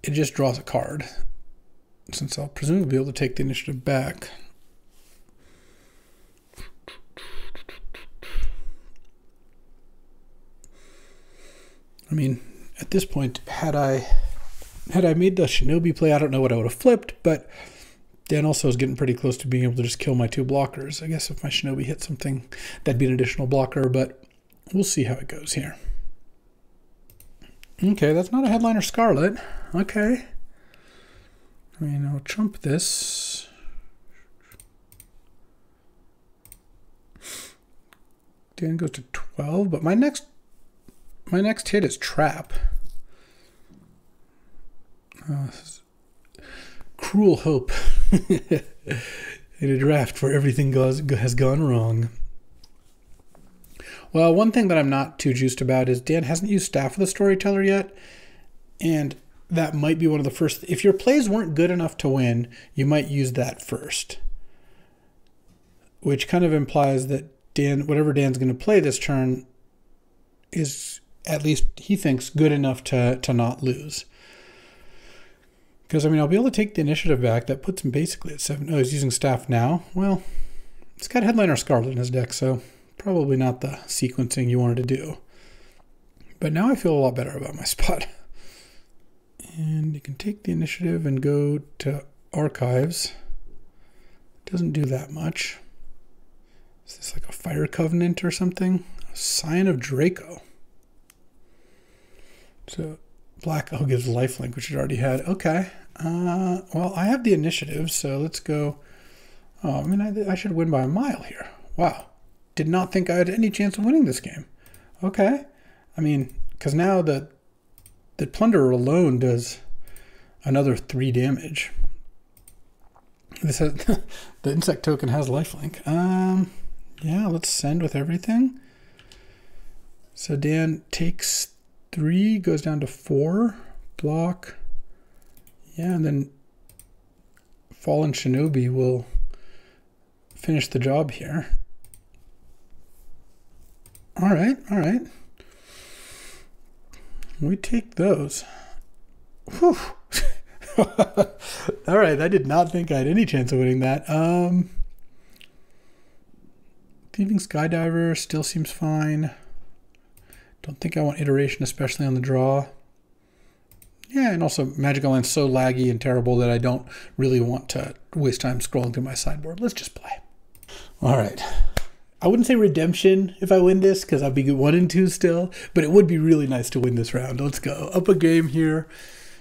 it just draws a card, since I'll presumably be able to take the initiative back. I mean, at this point, had I made the Shinobi play, I don't know what I would have flipped, but Dan also is getting pretty close to being able to just kill my 2 blockers. I guess if my Shinobi hit something, that'd be an additional blocker, but we'll see how it goes here. Okay, that's not a Headliner Scarlet. Okay. I mean, I'll trump this. Dan goes to 12, but my next hit is Trap. This is cruel hope in a draft where everything has gone wrong. Well, one thing that I'm not too juiced about is Dan hasn't used Staff of the Storyteller yet, and that might be one of the first. If your plays weren't good enough to win, you might use that first, which kind of implies that whatever Dan's going to play this turn is, at least he thinks, good enough to not lose. Because, I mean, I'll be able to take the initiative back. That puts him basically at 7. Oh, he's using Staff now. Well, it's got Headliner Scarlet in his deck, so probably not the sequencing you wanted to do. But now I feel a lot better about my spot. And you can take the initiative and go to Archives. Doesn't do that much. Is this like a Fire Covenant or something? A Scion of Draco. So Black gives lifelink, which it already had. Okay. Well, I have the initiative, so let's go. Oh, I mean, I should win by a mile here. Wow. Did not think I had any chance of winning this game. Okay. I mean, because now the Plunderer alone does another 3 damage. This has, the insect token has lifelink. Yeah, let's send with everything. So Dan takes 3, goes down to 4, block. Yeah, and then Fallen Shinobi will finish the job here. All right, all right. We take those. Whew. All right, I did not think I had any chance of winning that. Thieving Skydiver still seems fine. Don't think I want iteration, especially on the draw. Yeah, and also Magical Land's so laggy and terrible that I don't really want to waste time scrolling through my sideboard. Let's just play. All right. I wouldn't say redemption if I win this, because I'd be 1-2 still, but it would be really nice to win this round. Let's go. Up a game here,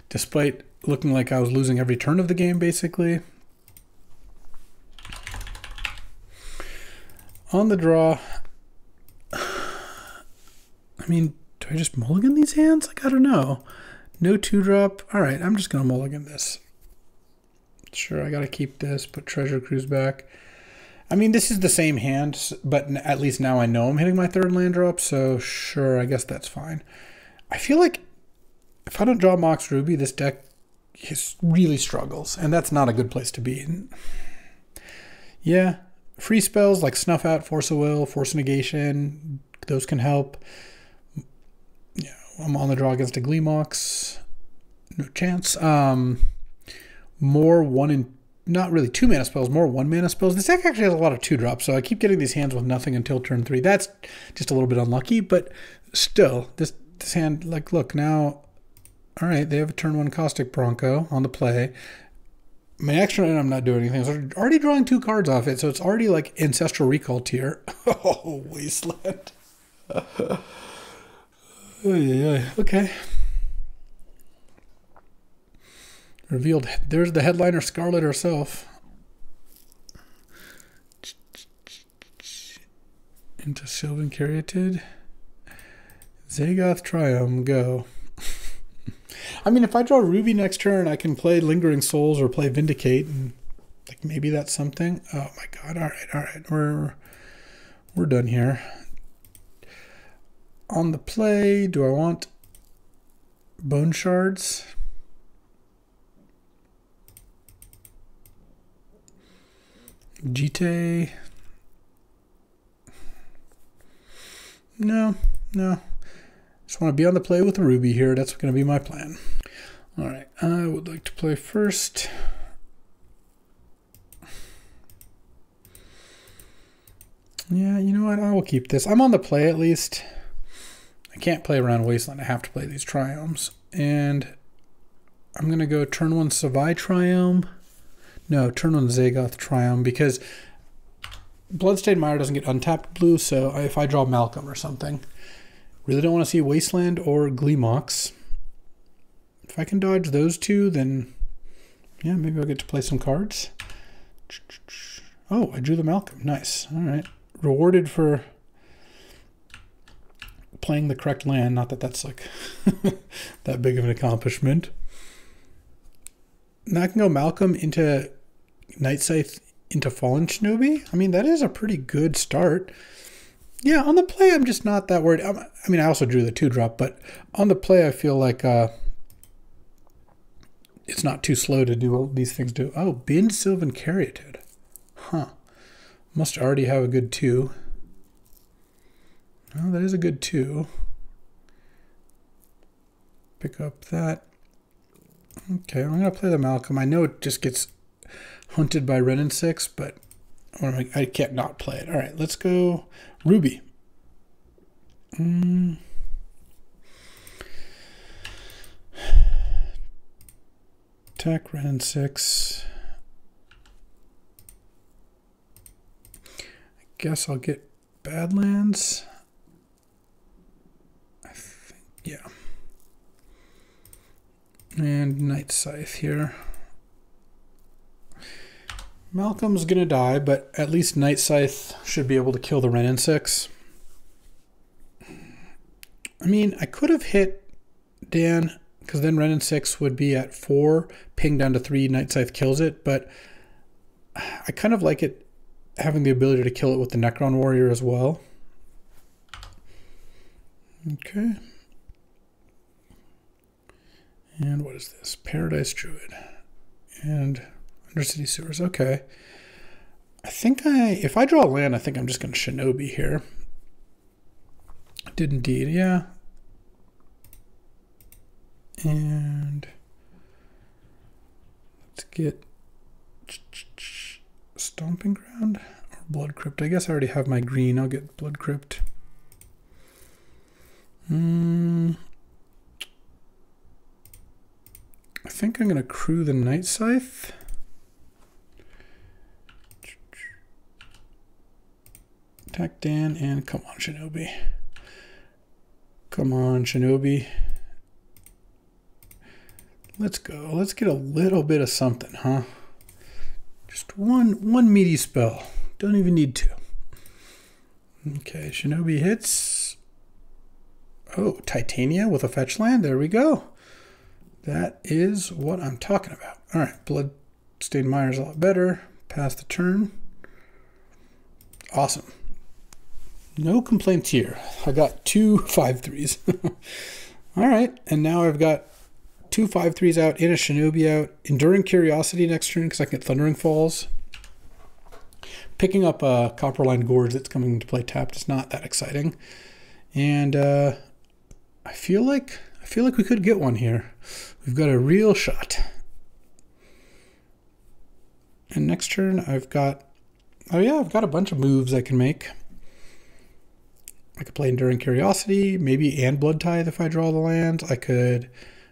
despite looking like I was losing every turn of the game, basically. On the draw, I mean, do I just mulligan these hands? Like, I don't know. No 2-drop. All right, I'm just going to mulligan this. Sure, I got to keep this, put Treasure Cruise back. I mean, this is the same hand, but at least now I know I'm hitting my 3rd land drop, so sure, I guess that's fine. I feel like if I don't draw Mox Ruby, this deck really struggles, and that's not a good place to be. Yeah, free spells like Snuff Out, Force of Will, Force Negation, those can help. Yeah, I'm on the draw against a Gleemox. No chance. More 1 and not really 2 mana spells, more 1 mana spells. This deck actually has a lot of 2-drops, so I keep getting these hands with nothing until turn 3. That's just a little bit unlucky, but still, this hand, like, look, now, all right, they have a turn 1 Caustic Bronco on the play. My extra end, I'm not doing anything. So I'm already drawing 2 cards off it, so it's already like Ancestral Recall tier. Oh, Wasteland. Okay. Revealed. There's the Headliner Scarlet herself. Into Sylvan Caryatid. Zagoth Triumph, go. I mean, if I draw Ruby next turn, I can play Lingering Souls or play Vindicate and like maybe that's something. Oh my god. All right. We're done here. On the play, do I want bone shards? Jite. No. Just want to be on the play with a ruby here. That's going to be my plan. All right, I would like to play first. Yeah, you know what? I will keep this. I'm on the play at least. I can't play around Wasteland. I have to play these Triomes. And I'm going to go turn 1 Savai Triome. No, turn 1 Zagoth Triome, because Bloodstained Mire doesn't get untapped blue, so if I draw Malcolm or something, really don't want to see Wasteland or Gleemox. If I can dodge those two, then yeah, maybe I'll get to play some cards. Oh, I drew the Malcolm. Nice. All right. Rewarded for playing the correct land. Not that that's like that big of an accomplishment. Now I can go Malcolm into Night Scythe into Fallen Shinobi. I mean, that is a pretty good start. Yeah, on the play, I'm just not that worried. I mean, I also drew the 2-drop, but on the play, I feel like it's not too slow to do all these things. Oh, Bind Sylvan Caryatid. Huh. Must already have a good 2. Oh, that is a good 2. Pick up that. Okay, I'm going to play the Malcolm. I know it just gets hunted by Wrenn and 6, but I can't not play it. All right, let's go Ruby. Attack Wrenn and 6. I guess I'll get Badlands. I think, yeah. And Night Scythe here. Malcolm's gonna die, but at least Night Scythe should be able to kill the Wrenn and 6. I mean, I could have hit Dan, because then Wrenn and 6 would be at 4, ping down to 3, Night Scythe kills it, but I kind of like it having the ability to kill it with the Necron Warrior as well. Okay. And what is this? Paradise Druid. And Undercity Sewers. Okay. I think if I draw land, I think I'm just going to Shinobi here. I did indeed, yeah. And let's get Stomping Ground or Blood Crypt. I guess I already have my green. I'll get Blood Crypt. I think I'm going to crew the Night Scythe. Attack Dan and come on, Shinobi. Come on, Shinobi. Let's go. Let's get a little bit of something, huh? Just one meaty spell. Don't even need 2. Okay, Shinobi hits. Oh, Titania with a fetch land. There we go. That is what I'm talking about. All right, Bloodstained Mire is a lot better. Pass the turn. Awesome. No complaints here. I got 2 5/3s. All right, and now I've got 2 5/3s out and a Shinobi out. Enduring Curiosity next turn because I can get Thundering Falls. Picking up a Copperline Gorge that's coming into play tapped is not that exciting. And I feel like we could get one here. We've got a real shot. And next turn I've got, oh yeah, I've got a bunch of moves I can make. I could play Enduring Curiosity, maybe and Blood Tithe if I draw the lands. I could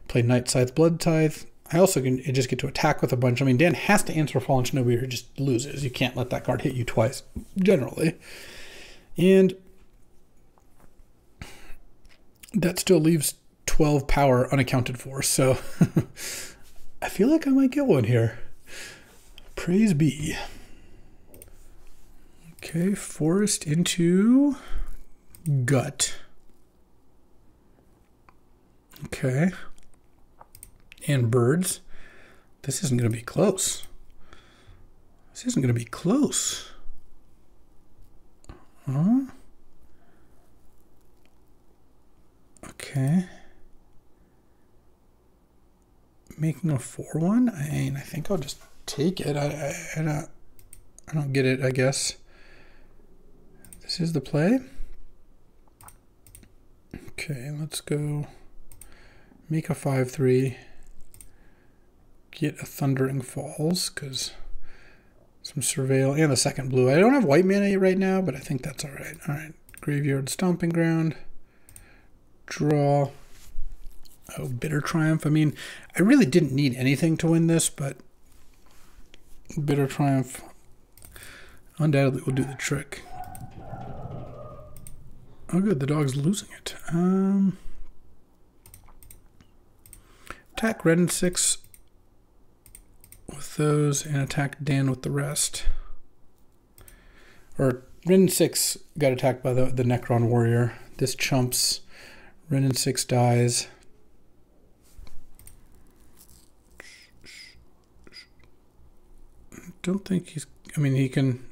play Night Scythe, Blood Tithe. I also can just get to attack with a bunch. I mean, Dan has to answer Fallen Shinobi or he just loses. You can't let that card hit you twice, generally. And that still leaves 12 power unaccounted for, so I feel like I might get one here. Praise be. Okay, Forest into Gut. Okay. And Birds. This isn't going to be close. This isn't going to be close. Huh? Okay. Making a 4-1? I think I'll just take it. I don't get it, I guess. This is the play. Okay, let's go make a 5-3. Get a Thundering Falls, because some Surveil and the second blue. I don't have white mana right now, but I think that's all right. All right, Graveyard Stomping Ground. Draw. Oh, Bitter Triumph. I mean, I really didn't need anything to win this, but Bitter Triumph undoubtedly will do the trick. Oh, good. The dog's losing it. Attack red and 6 with those and attack Dan with the rest. Or red and 6 got attacked by the Necron Warrior. This chumps. Red and 6 dies. Don't think he's... I mean, he can...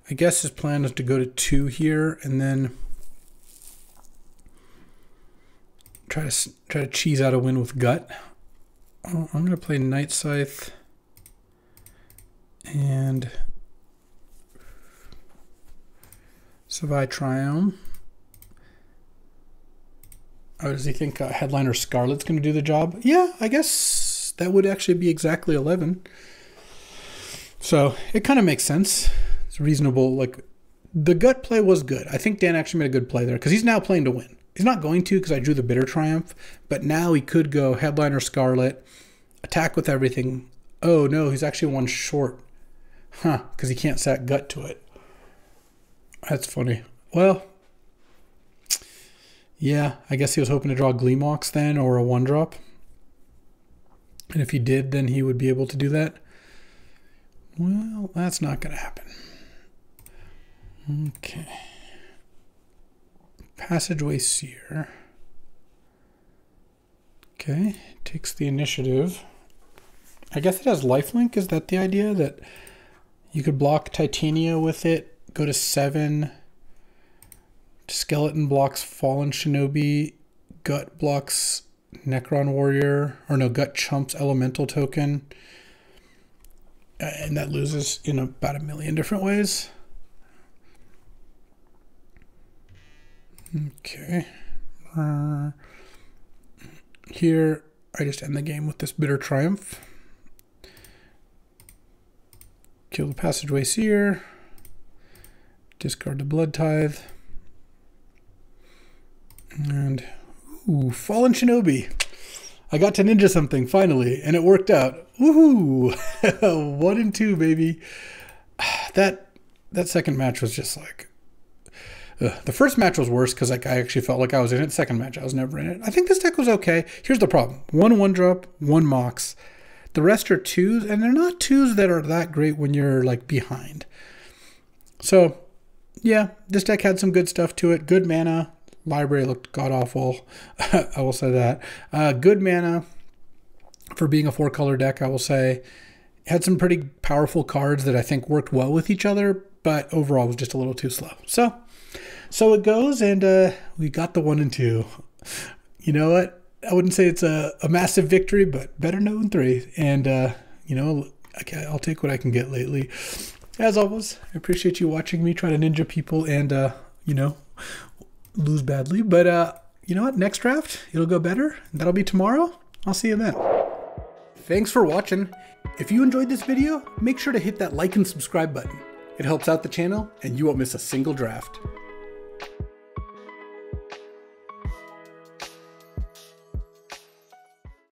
I guess his plan is to go to 2 here and then try to cheese out a win with Gut. Oh, I'm going to play Night Scythe and Savai Triumph. Oh, does he think Headliner Scarlet's going to do the job? Yeah, I guess that would actually be exactly 11. So it kind of makes sense. It's reasonable. Like, the Gut play was good. I think Dan actually made a good play there because he's now playing to win. He's not going to because I drew the Bitter Triumph, but now he could go Headliner Scarlet, attack with everything. Oh no, he's actually one short. Huh, because he can't sack Gut to it. That's funny. Well, yeah, I guess he was hoping to draw Gleemox then, or a 1-drop. And if he did, then he would be able to do that. Well, that's not going to happen. Okay. Passageway Seer. Okay, takes the initiative. I guess it has lifelink. Is that the idea? That you could block Titania with it, go to 7. Skeleton blocks Fallen Shinobi. Gut blocks Necron Warrior. Or no, Gut chumps Elemental token. And that loses in about a million different ways. Okay. Here, I just end the game with this Bitter Triumph. Kill the Passageway Seer. Discard the Blood Tithe. And, ooh, Fallen Shinobi. I got to ninja something, finally, and it worked out. Woohoo! 1 and 2, baby. That second match was just like... the first match was worse because like, I actually felt like I was in it. Second match, I was never in it. I think this deck was okay. Here's the problem. 1-1-drop, 1 Mox. The rest are 2s, and they're not 2s that are that great when you're like behind. So, yeah, this deck had some good stuff to it. Good mana. Library looked god-awful. I will say that. Good mana for being a 4-color deck, I will say. Had some pretty powerful cards that I think worked well with each other, but overall was just a little too slow. So it goes, and we got the 1 and 2. You know what? I wouldn't say it's a massive victory, but better 0 than 3. And, you know, I'll take what I can get lately. As always, I appreciate you watching me try to ninja people and, you know, lose badly. But, you know what? Next draft, it'll go better. That'll be tomorrow. I'll see you then. Thanks for watching. If you enjoyed this video, make sure to hit that like and subscribe button. It helps out the channel, and you won't miss a single draft.